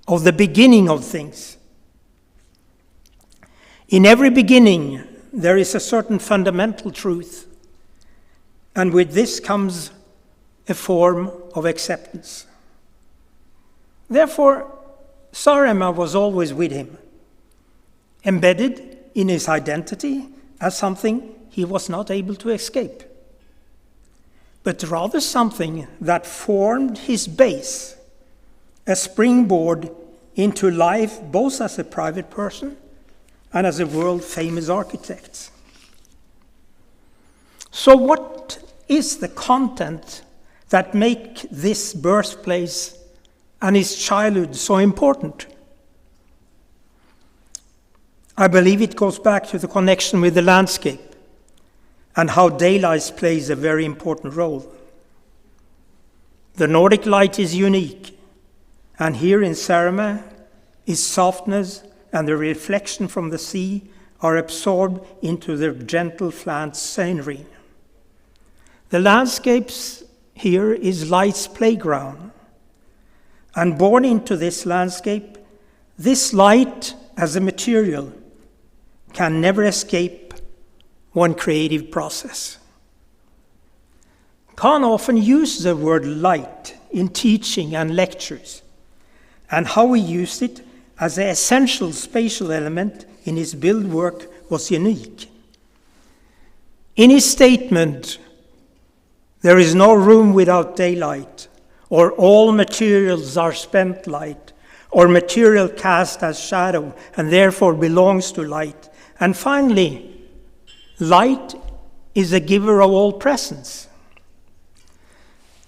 of the beginning of things. In every beginning, there is a certain fundamental truth, and with this comes a form of acceptance. Therefore, Saaremaa was always with him, embedded in his identity as something he was not able to escape, but rather something that formed his base, a springboard into life both as a private person and as a world-famous architect. So what is the content that make this birthplace and his childhood so important? I believe it goes back to the connection with the landscape and how daylight plays a very important role. The Nordic light is unique, and here in Saaremaa, its softness and the reflection from the sea are absorbed into the gentle flat scenery. The landscapes here is light's playground, and born into this landscape, this light as a material can never escape one creative process. Kahn often uses the word light in teaching and lectures, and how he used it as an essential spatial element in his build work was unique. In his statement, "There is no room without daylight," or "all materials are spent light," or "material cast as shadow and therefore belongs to light," and finally, "light is a giver of all presence,"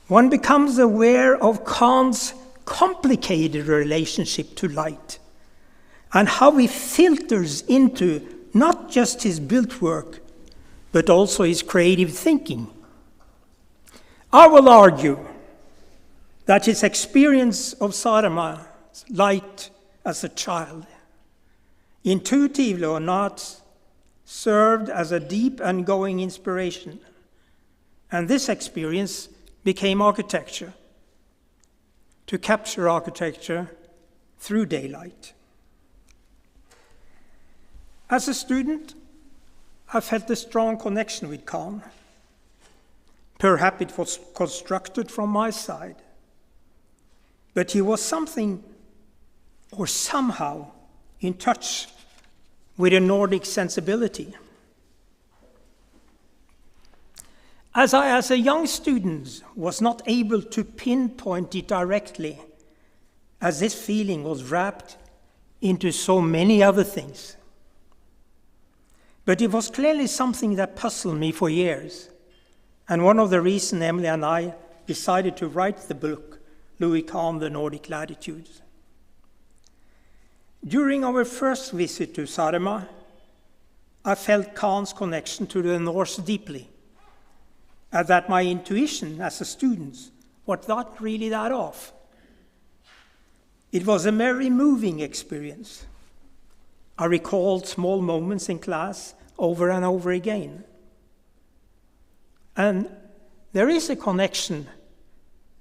one becomes aware of Kahn's complicated relationship to light and how he filters into not just his built work, but also his creative thinking. I will argue that his experience of Saaremaa's light as a child, intuitively or not, served as a deep and ongoing inspiration, and this experience became architecture, to capture architecture through daylight. As a student, I felt a strong connection with Kahn. Perhaps it was constructed from my side, but he was something or somehow in touch with a Nordic sensibility. As a young student, was not able to pinpoint it directly, as this feeling was wrapped into so many other things. But it was clearly something that puzzled me for years, and one of the reasons Emily and I decided to write the book, Louis Kahn, The Nordic Latitudes. During our first visit to Saaremaa, I felt Kahn's connection to the Norse deeply, and that my intuition as a student was not really that off. It was a very moving experience. I recalled small moments in class over and over again. And there is a connection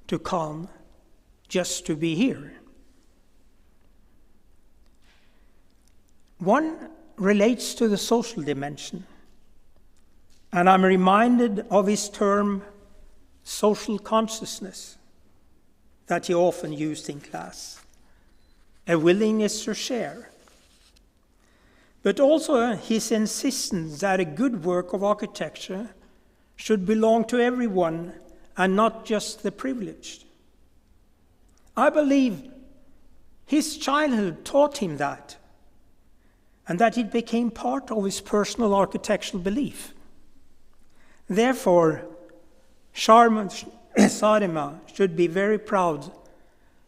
to Kahn just to be here. One relates to the social dimension, and I'm reminded of his term, social consciousness, that he often used in class, a willingness to share, but also his insistence that a good work of architecture should belong to everyone and not just the privileged. I believe his childhood taught him that, and that it became part of his personal architectural belief. Therefore, Saaremaa should be very proud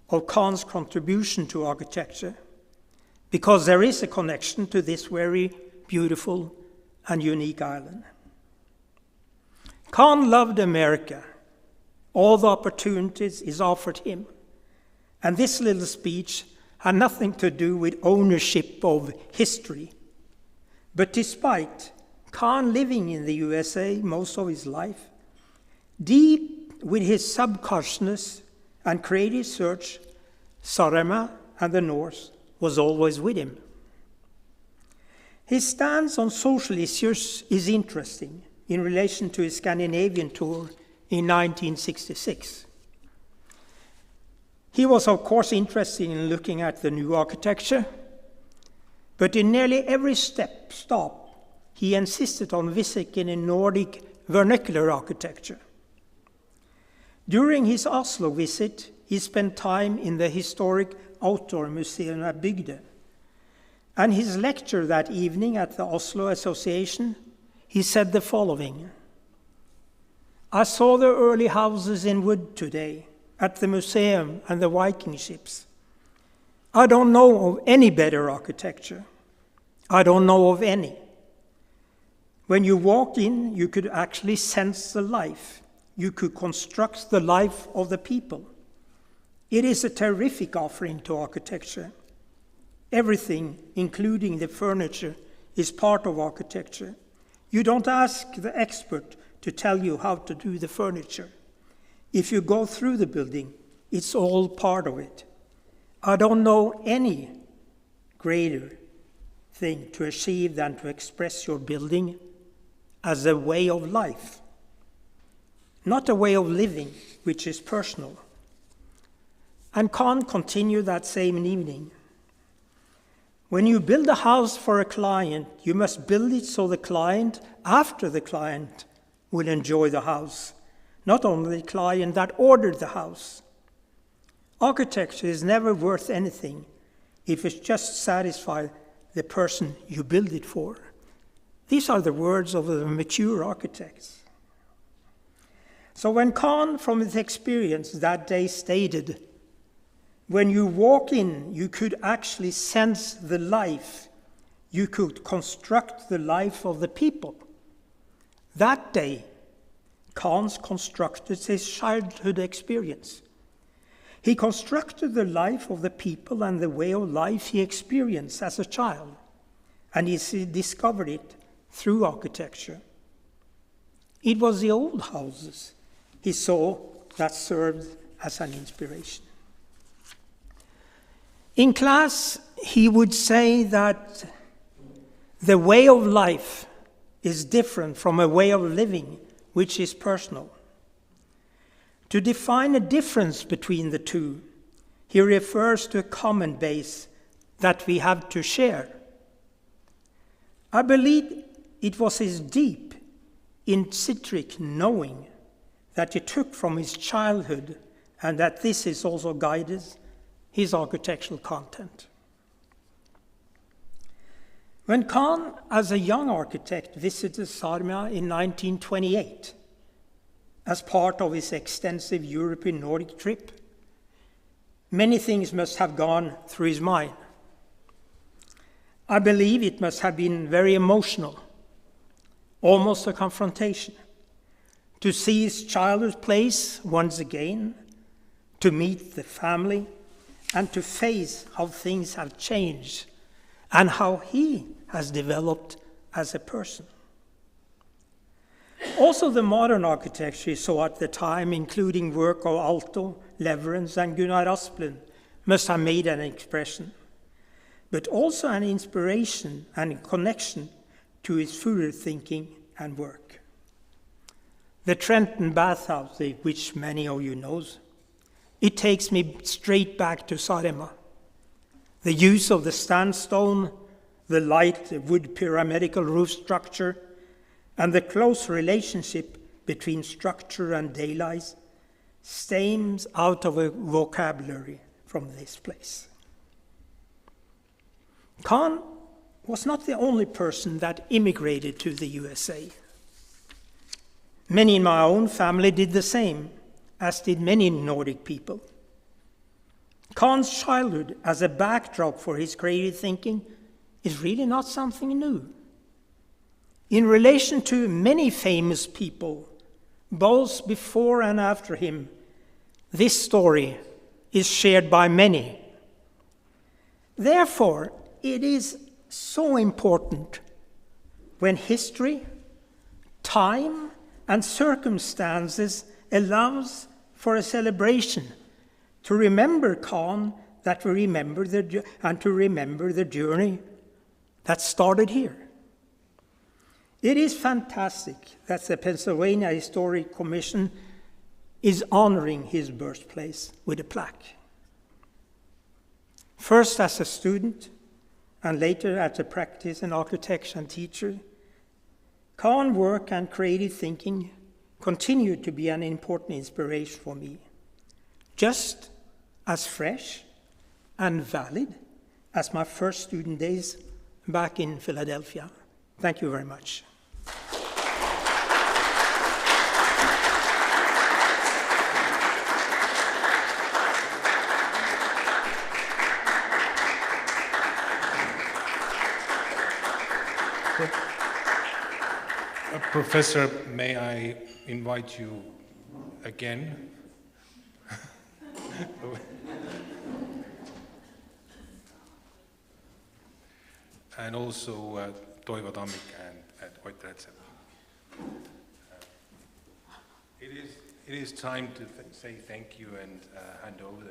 of Kahn's contribution to architecture, because there is a connection to this very beautiful and unique island. Kahn loved America. All the opportunities is offered him. And this little speech had nothing to do with ownership of history But despite Kahn living in the USA most of his life, deep with his subconsciousness and creative search, Saaremaa and the North was always with him. His stance on social issues is interesting in relation to his Scandinavian tour in 1966. He was, of course, interested in looking at the new architecture, but in nearly every stop, he insisted on visiting in Nordic vernacular architecture. During his Oslo visit, he spent time in the historic outdoor museum at Bygde. And his lecture that evening at the Oslo Association, he said the following: "I saw the early houses in wood today at the museum and the Viking ships. I don't know of any better architecture. I don't know of any. When you walked in, you could actually sense the life. You could construct the life of the people. It is a terrific offering to architecture. Everything, including the furniture, is part of architecture. You don't ask the expert to tell you how to do the furniture. If you go through the building, it's all part of it. I don't know any greater thing to achieve than to express your building as a way of life, not a way of living, which is personal." And Kahn continued that same evening. "When you build a house for a client, you must build it so the client, after the client, will enjoy the house, not only the client that ordered the house. Architecture is never worth anything if it just satisfies the person you build it for." These are the words of the mature architects. So when Kahn, from his experience that day, stated, "When you walk in, you could actually sense the life. You could construct the life of the people." That day, Kahn constructed his childhood experience. He constructed the life of the people and the way of life he experienced as a child, and he discovered it through architecture. It was the old houses he saw that served as an inspiration. In class, he would say that the way of life is different from a way of living, which is personal. To define a difference between the two, he refers to a common base that we have to share. I believe it was his deep, intrinsic knowing that he took from his childhood, and that this is also guided his architectural content. When Kahn, as a young architect, visited Saaremaa in 1928 as part of his extensive European Nordic trip, many things must have gone through his mind. I believe it must have been very emotional, almost a confrontation, to see his childhood place once again, to meet the family, and to face how things have changed and how he has developed as a person. Also, the modern architecture he saw at the time, including work of Aalto, Leverance, and Gunnar Asplund, must have made an impression, but also an inspiration and a connection to his further thinking and work. The Trenton bathhouse, which many of you know, it takes me straight back to Saaremaa. The use of the sandstone, the light wood pyramidal roof structure, and the close relationship between structure and daylight stems out of a vocabulary from this place. Kahn was not the only person that immigrated to the USA. Many in my own family did the same, as did many Nordic people. Kahn's childhood as a backdrop for his creative thinking is really not something new. In relation to many famous people, both before and after him, this story is shared by many. Therefore, it is so important when history, time, and circumstances allows for a celebration to remember Kahn, that we remember and to remember the journey that started here. It is fantastic that the Pennsylvania Historic Commission is honoring his birthplace with a plaque. First as a student, and later as a practice and architecture and teacher, Kahn's work and creative thinking continue to be an important inspiration for me, just as fresh and valid as my first student days back in Philadelphia. Thank you very much. Professor, may I invite you again? And also Toivo Tammik and Ott Rätsep. It is time to say thank you and hand over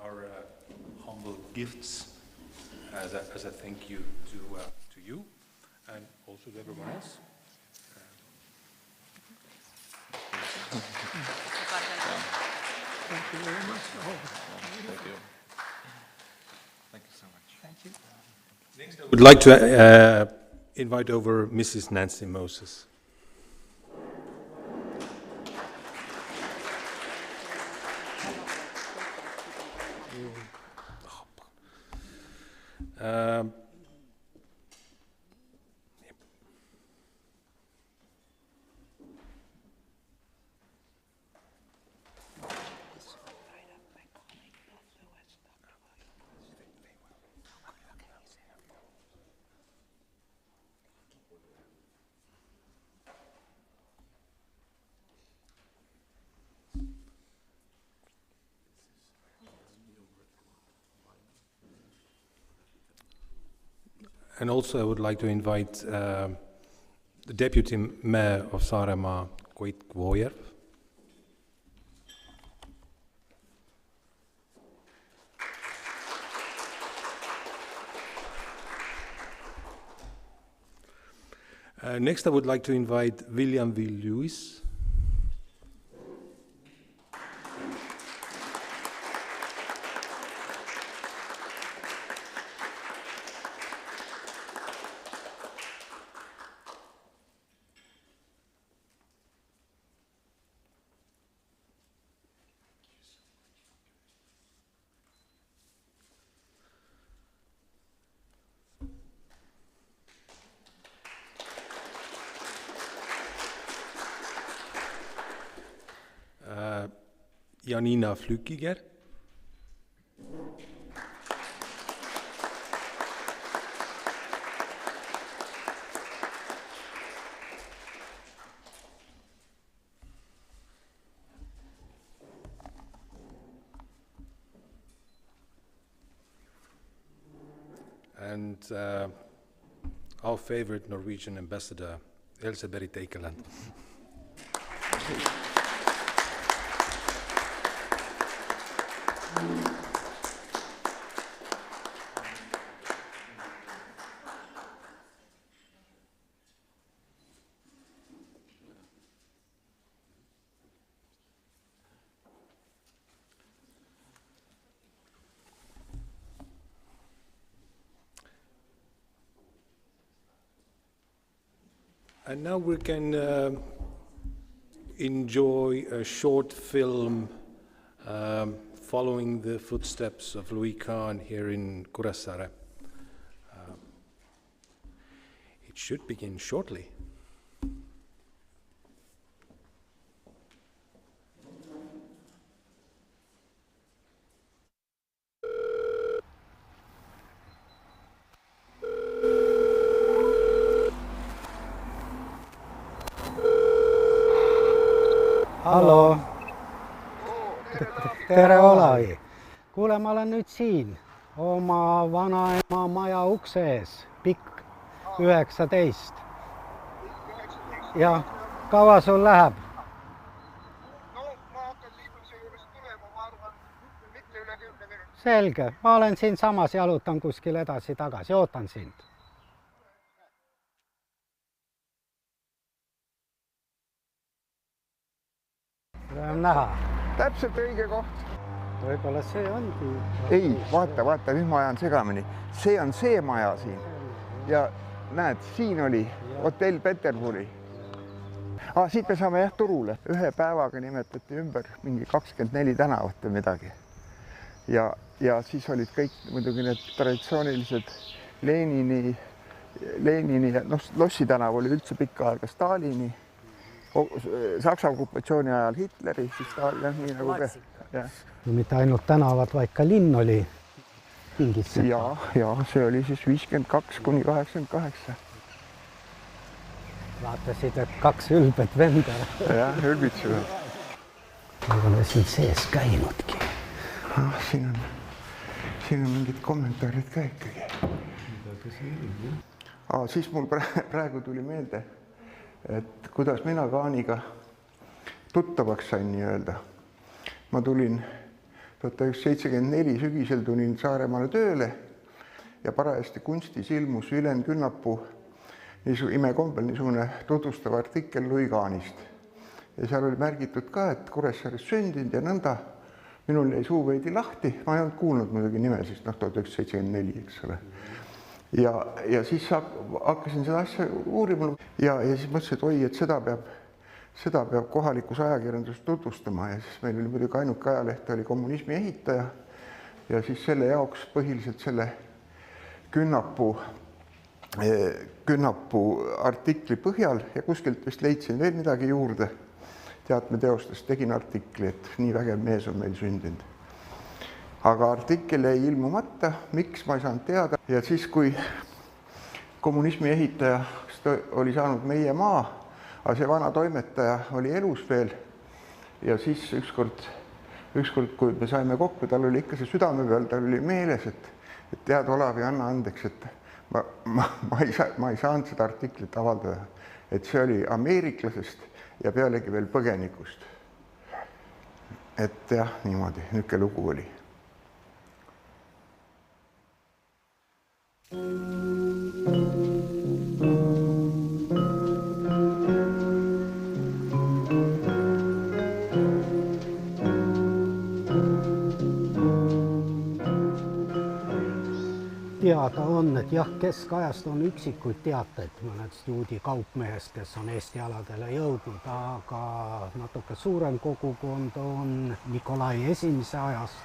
our humble gifts as a thank you to you and also to everyone else. Thank you very much. Thank you. Thank you so much. Thank you. Next, I would like to invite over Mrs. Nancy Moses. And also I would like to invite the Deputy Mayor of Saaremaa, Koit Kvoojärv. Next I would like to invite William V. Lewis. Janina Flückiger. And our favorite Norwegian ambassador, Else Berit Eikeland. And now we can enjoy a short film following the footsteps of Louis Kahn here in Kuressaare. It should begin shortly. Hallo. Tere Olavi. Kuule, ma olen nüüd siin oma vanaema maja ukse ees, pikk 19. Ja kaua sul läheb? No ma hakkan liikluse juurest tulema, ma arvan, mitte üle 10 minutit. Selge, ma olen siin samas, jalutan kuskil edasi-tagasi, ootan sind. Võime näha. Täpselt õige koht. Võib-olla see ongi. Ei, vaata, nüüd ma ajan segamini. See on see maja siin. Ja näed, siin oli hotell Peterburi. Siit me saame jah turule. Ühe päevaga nimetati ümber mingi 24 tänavat või midagi. Ja siis olid kõik muidugi need traditsioonilised Lenini ja Lossi tänav oli üldse pikka aega Stalini, Saksa okupatsiooni ajal Hitleri, siis Stalin, nii nagu ka. No mitte ainult tänavad, vaid ka linn oli pingitse. Ja see oli siis 52 kuni 88. Vaatasid, et 2 ülbet venda. Jah, ülbitsevad. Aga me siin sees käinudki. Siin on mingid kommentaarid ka ikkagi. Siis mul praegu tuli meelde, et kuidas mina Kahniga tuttavaks sain nii-öelda. Ma tulin 1974 sügisel tulin Saaremaale tööle ja parajasti kunstis ilmus Ülen Künnapuu imekombel niisugune tutvustav artikkel Louis Kahnist. Ja seal oli märgitud ka, et Kuressaares sündinud ja nõnda. Minul jäi suu veidi lahti, ma ei olnud kuulnud muidugi nime, siis 1974, eks ole. Ja siis hakkasin seda asja uurima ja siis mõtlesin, et oi, et seda peab kohalikus ajakirjandus tutvustama ja siis meil oli muidugi ainuke ajaleht oli Kommunismi ehitaja ja siis selle jaoks põhiliselt selle Künnapuu artikli põhjal ja kuskilt vist leidsin veel midagi juurde teatmeteostest, tegin artikli, et nii vägev mees on meil sündinud. Aga artikkel jäi ilmumata, miks ma ei saanud teada ja siis, kui Kommunismi ehitaja oli saanud meie maa, aga see vana toimetaja oli elus veel ja siis ükskord, kui me saime kokku, tal oli ikka see südame peal, tal oli meeles, et tead, Olav, ja anna andeks, et ma ei saanud seda artiklit avaldada, et see oli ameeriklasest ja pealegi veel põgenikust. Et jah, niimoodi, niisugune lugu oli. Teada on, et jah, keskajast on üksikuid teateid mõnedest juudi kaupmehest, kes on Eesti aladele jõudnud, aga natuke suurem kogukond on Nikolai esimese ajast.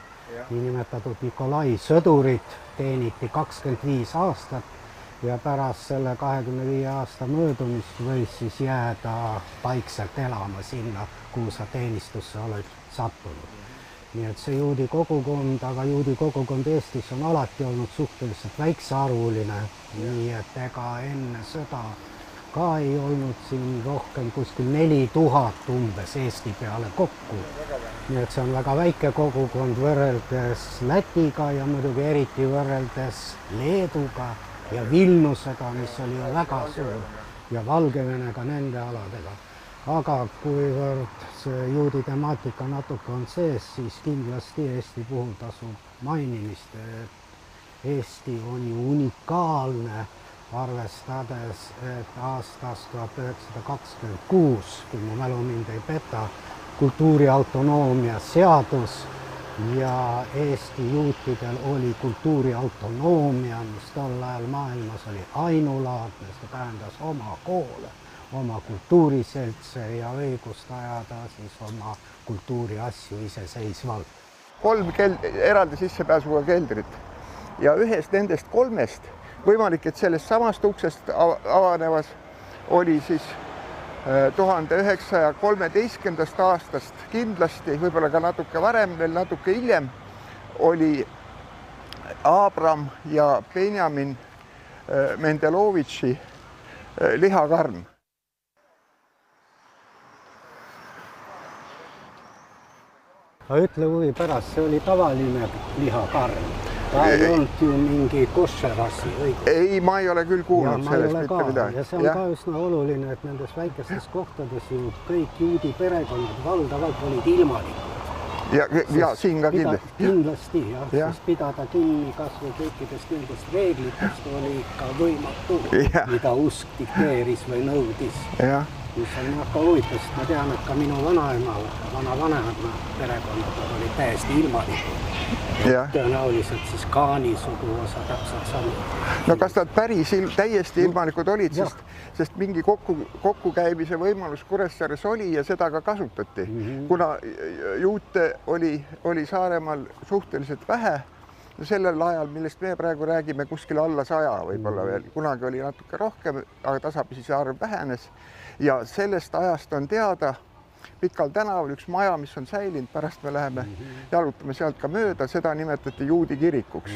Niinimetatud Nikolai sõdurid teeniti 25 aastat ja pärast selle 25 aasta möödumist võis siis jääda paikselt elama sinna, kuhu sa teenistusse oled sattunud. Nii et see juudi kogukond, aga juudi kogukond Eestis on alati olnud suhteliselt väiksearvuline, nii et ega enne sõda ka ei olnud siin rohkem kuskil 4000 umbes Eesti peale kokku. Nii et see on väga väike kogukond võrreldes Lätiga ja muidugi eriti võrreldes Leeduga ja Vilniusega, mis oli ju väga suur, ja Valgevenega nende aladega. Aga kuivõrd see juudi temaatika natuke on sees, siis kindlasti Eesti puhul tasub mainimist, et Eesti on ju unikaalne, arvestades, et aastast 1926, kui mu mälu mind ei peta, kultuuriautonoomia seadus ja Eesti juutidel oli kultuuriautonoomia, mis tol ajal maailmas oli ainulaadne, see tähendas oma koole, oma kultuuriseltse ja õigust ajada siis oma kultuuriasju iseseisvalt. 3 eraldi sissepääsuga keldrit ja ühest nendest 3 võimalik, et sellest samast uksest avanevas oli siis 1913. aastast kindlasti, võib-olla ka natuke varem, veel natuke hiljem, oli Abram ja Benjamin Mendelovitši lihakarm. Ütle huvi pärast, see oli tavaline lihakarm. ta ei olnud ju mingi koššerassi, õigus? Ei, ma ei ole küll kuulnud sellest mitte midagi. Ja see on ka üsna oluline, et nendes väikestes kohtades ju kõik juudi perekonnad valdavalt olid ilmalikud. Ja siin ka kindlasti. Kindlasti, jah. Sest pidada kinni kas või kõikidest nendest reeglitest oli ikka võimatu, mida usk dikteeris või nõudis. Mis on ka huvitav, sest ma tean, et ka minu vanavanemad perekonnad olid täiesti ilmalikud. Tõenäoliselt siis Kahni suguvõsa täpselt sama. No kas nad päris täiesti ilmalikud olid, sest mingi kokkukäimise võimalus Kuressaares oli ja seda ka kasutati. Kuna juute oli Saaremaal suhteliselt vähe, sellel ajal, millest me praegu räägime, kuskil alla 100 võib-olla veel. Kunagi oli natuke rohkem, aga tasapisi see arv vähenes. Ja sellest ajast on teada Pikal tänaval üks maja, mis on säilinud, pärast me läheme jalutame sealt ka mööda, seda nimetati juudi kirikuks.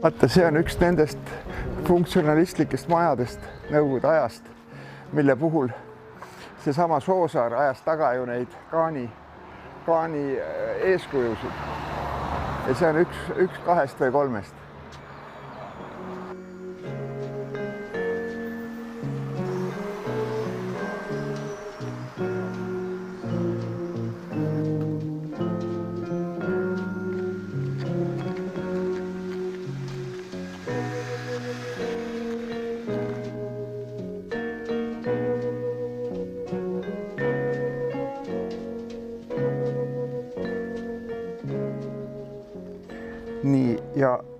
Vaata, see on üks nendest funktsionalistlikest majadest Nõukogude ajast, mille puhul seesama Soosaar ajas taga ju neid Kahni eeskujusid. Ja see on üks 2 või 3. Nii,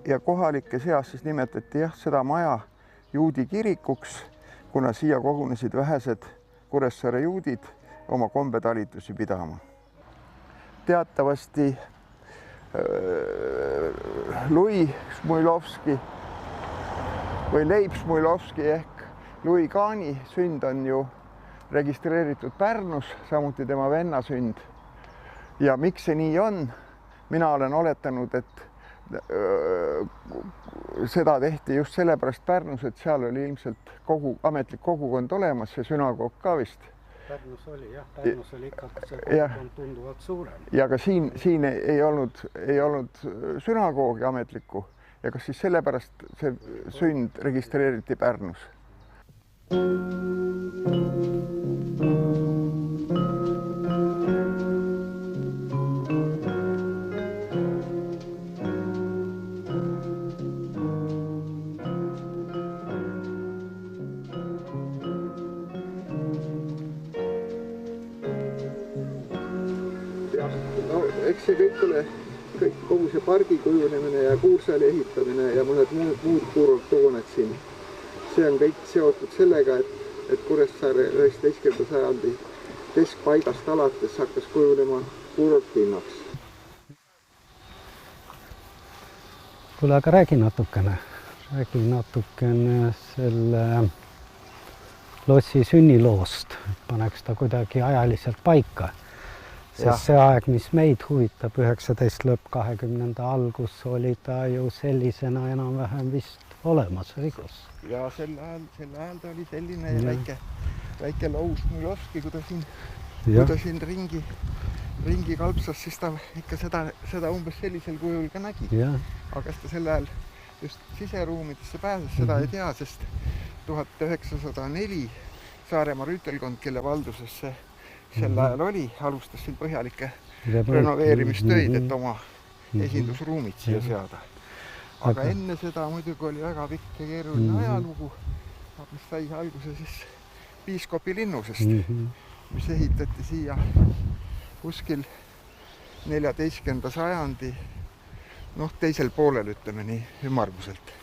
ja kohalike seas siis nimetati seda maja juudi kirikuks, kuna siia kogunesid vähesed Kuressaare juudid oma kombetalitusi pidama. Teatavasti Louis Šmuilovski või Leib Šmuilovski ehk Louis Kahni sünd on ju registreeritud Pärnus, samuti tema venna sünd. Ja miks see nii on? Mina olen oletanud, et seda tehti just sellepärast Pärnus, et seal oli ilmselt ametlik kogukond olemas, see sünagoog ka vist. Pärnus oli, jah. Pärnus oli ikka see kogukond tunduvalt suurem. Ja ka siin ei olnud sünagoogi ametlikku ja kas siis sellepärast see sünd registreeriti Pärnus? Eks see kõik ole, kogu see pargi kujunemine ja kuursaali ehitamine ja mõned muud kuurorthooned siin. See on kõik seotud sellega, et Kuressaare 19. sajandi keskpaigast alates hakkas kujunema kuurortlinnaks. Kuule, aga räägi natukene selle lossi sünniloost, paneks ta kuidagi ajaliselt paika. Sest see aeg, mis meid huvitab, 19 lõpp 20. algus, oli ta ju sellisena enam-vähem vist olemas, õigus? Ja sel ajal ta oli selline väike Louis Šmuilovski, kui ta siin ringi kalpsas, siis ta ikka seda umbes sellisel kujul ka nägi. Aga kas ta sel ajal just siseruumidesse pääses, seda ei tea, sest 1904 Saaremaa rüütelkond, kelle valduses see sel ajal oli, alustas siin põhjalikke renoveerimistöid, et oma esindusruumid siia seada. Aga enne seda muidugi oli väga pikk ja keeruline ajalugu, mis sai alguse siis piiskopi linnusest, mis ehitati siia kuskil 14. sajandi, teisel poolel, ütleme nii, ümmarguselt.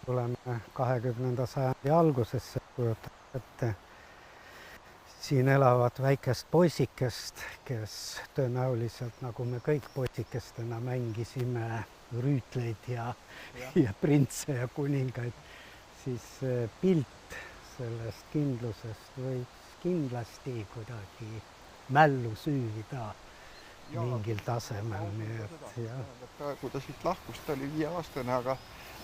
Tuleme 20. sajandi algusesse, kujutab ette siin elavat väikest poisikest, kes tõenäoliselt, nagu me kõik poisikestena mängisime rüütleid ja printse ja kuningaid, siis pilt sellest kindlusest võiks kindlasti kuidagi mällu süüvida mingil tasemel, nii et jah. Praegu ta siit lahkus, ta oli 5-aastane,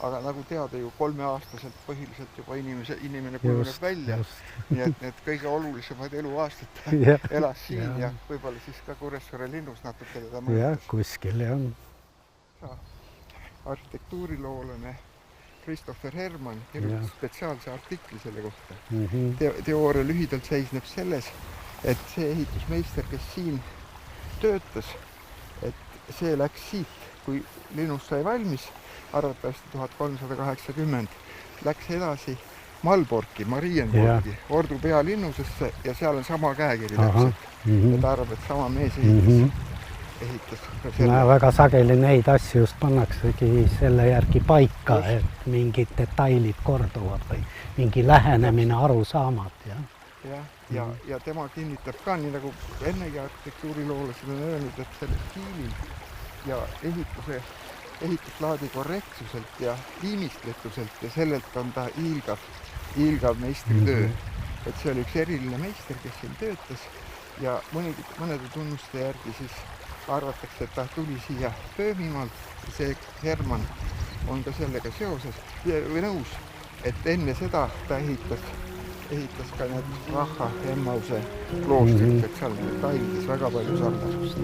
aga nagu teada ju 3-aastaselt põhiliselt juba inimene kujuneb välja. Nii et need kõige olulisemad eluaastad elas siin ja võib-olla siis ka Kuressaare linnus natuke teda mõjutas. Jah, kuskil jah. Arhitektuuriloolane Christopher Hermann kirjutas spetsiaalse artikli selle kohta. Teooria lühidalt seisneb selles, et see ehitusmeister, kes siin töötas, et see läks siit, kui linnus sai valmis, arvatavasti 1380, läks edasi Malborki, Marienborgi, Ordu pealinnusesse ja seal on sama käekiri täpselt. Ja ta arvab, et sama mees ehitas ka selle. Väga sageli neid asju just pannaksegi selle järgi paika, et mingid detailid korduvad või mingi lähenemine arusaamad. Ja tema kinnitab ka, nii nagu ennegi arhitektuuriloolased on öelnud, et selle stiilil ja ehituslaadi korrektsuselt ja tiimistletuselt ja sellelt on ta hiilgav meistritöö. Et see oli üks eriline meister, kes siin töötas ja mõnede tunnuste järgi siis arvatakse, et ta tuli siia Pöömimaalt ja see Hermann on ka sellega seoses või nõus, et enne seda ta ehitas ka need Raha Emmause kloostrit, et seal detailides väga palju sarnasust.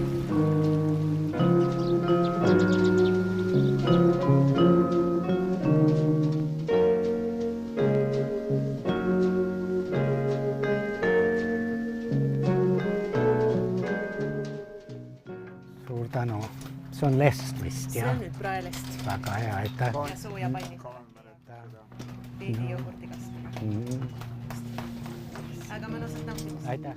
Suur tänu. See on lest vist, jah? See on nüüd praelest. Väga hea, aitäh. Ja sooja panni. Veidi jogurtikast. Aga mõnusat nautimist. Aitäh.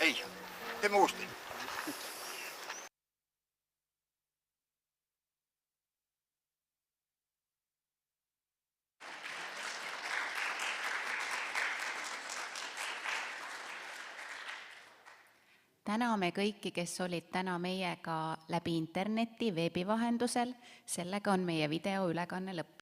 Ei, teeme uuesti. Täname kõiki, kes olid täna meiega läbi interneti, veebi vahendusel. Sellega on meie videoülekanne lõppenud.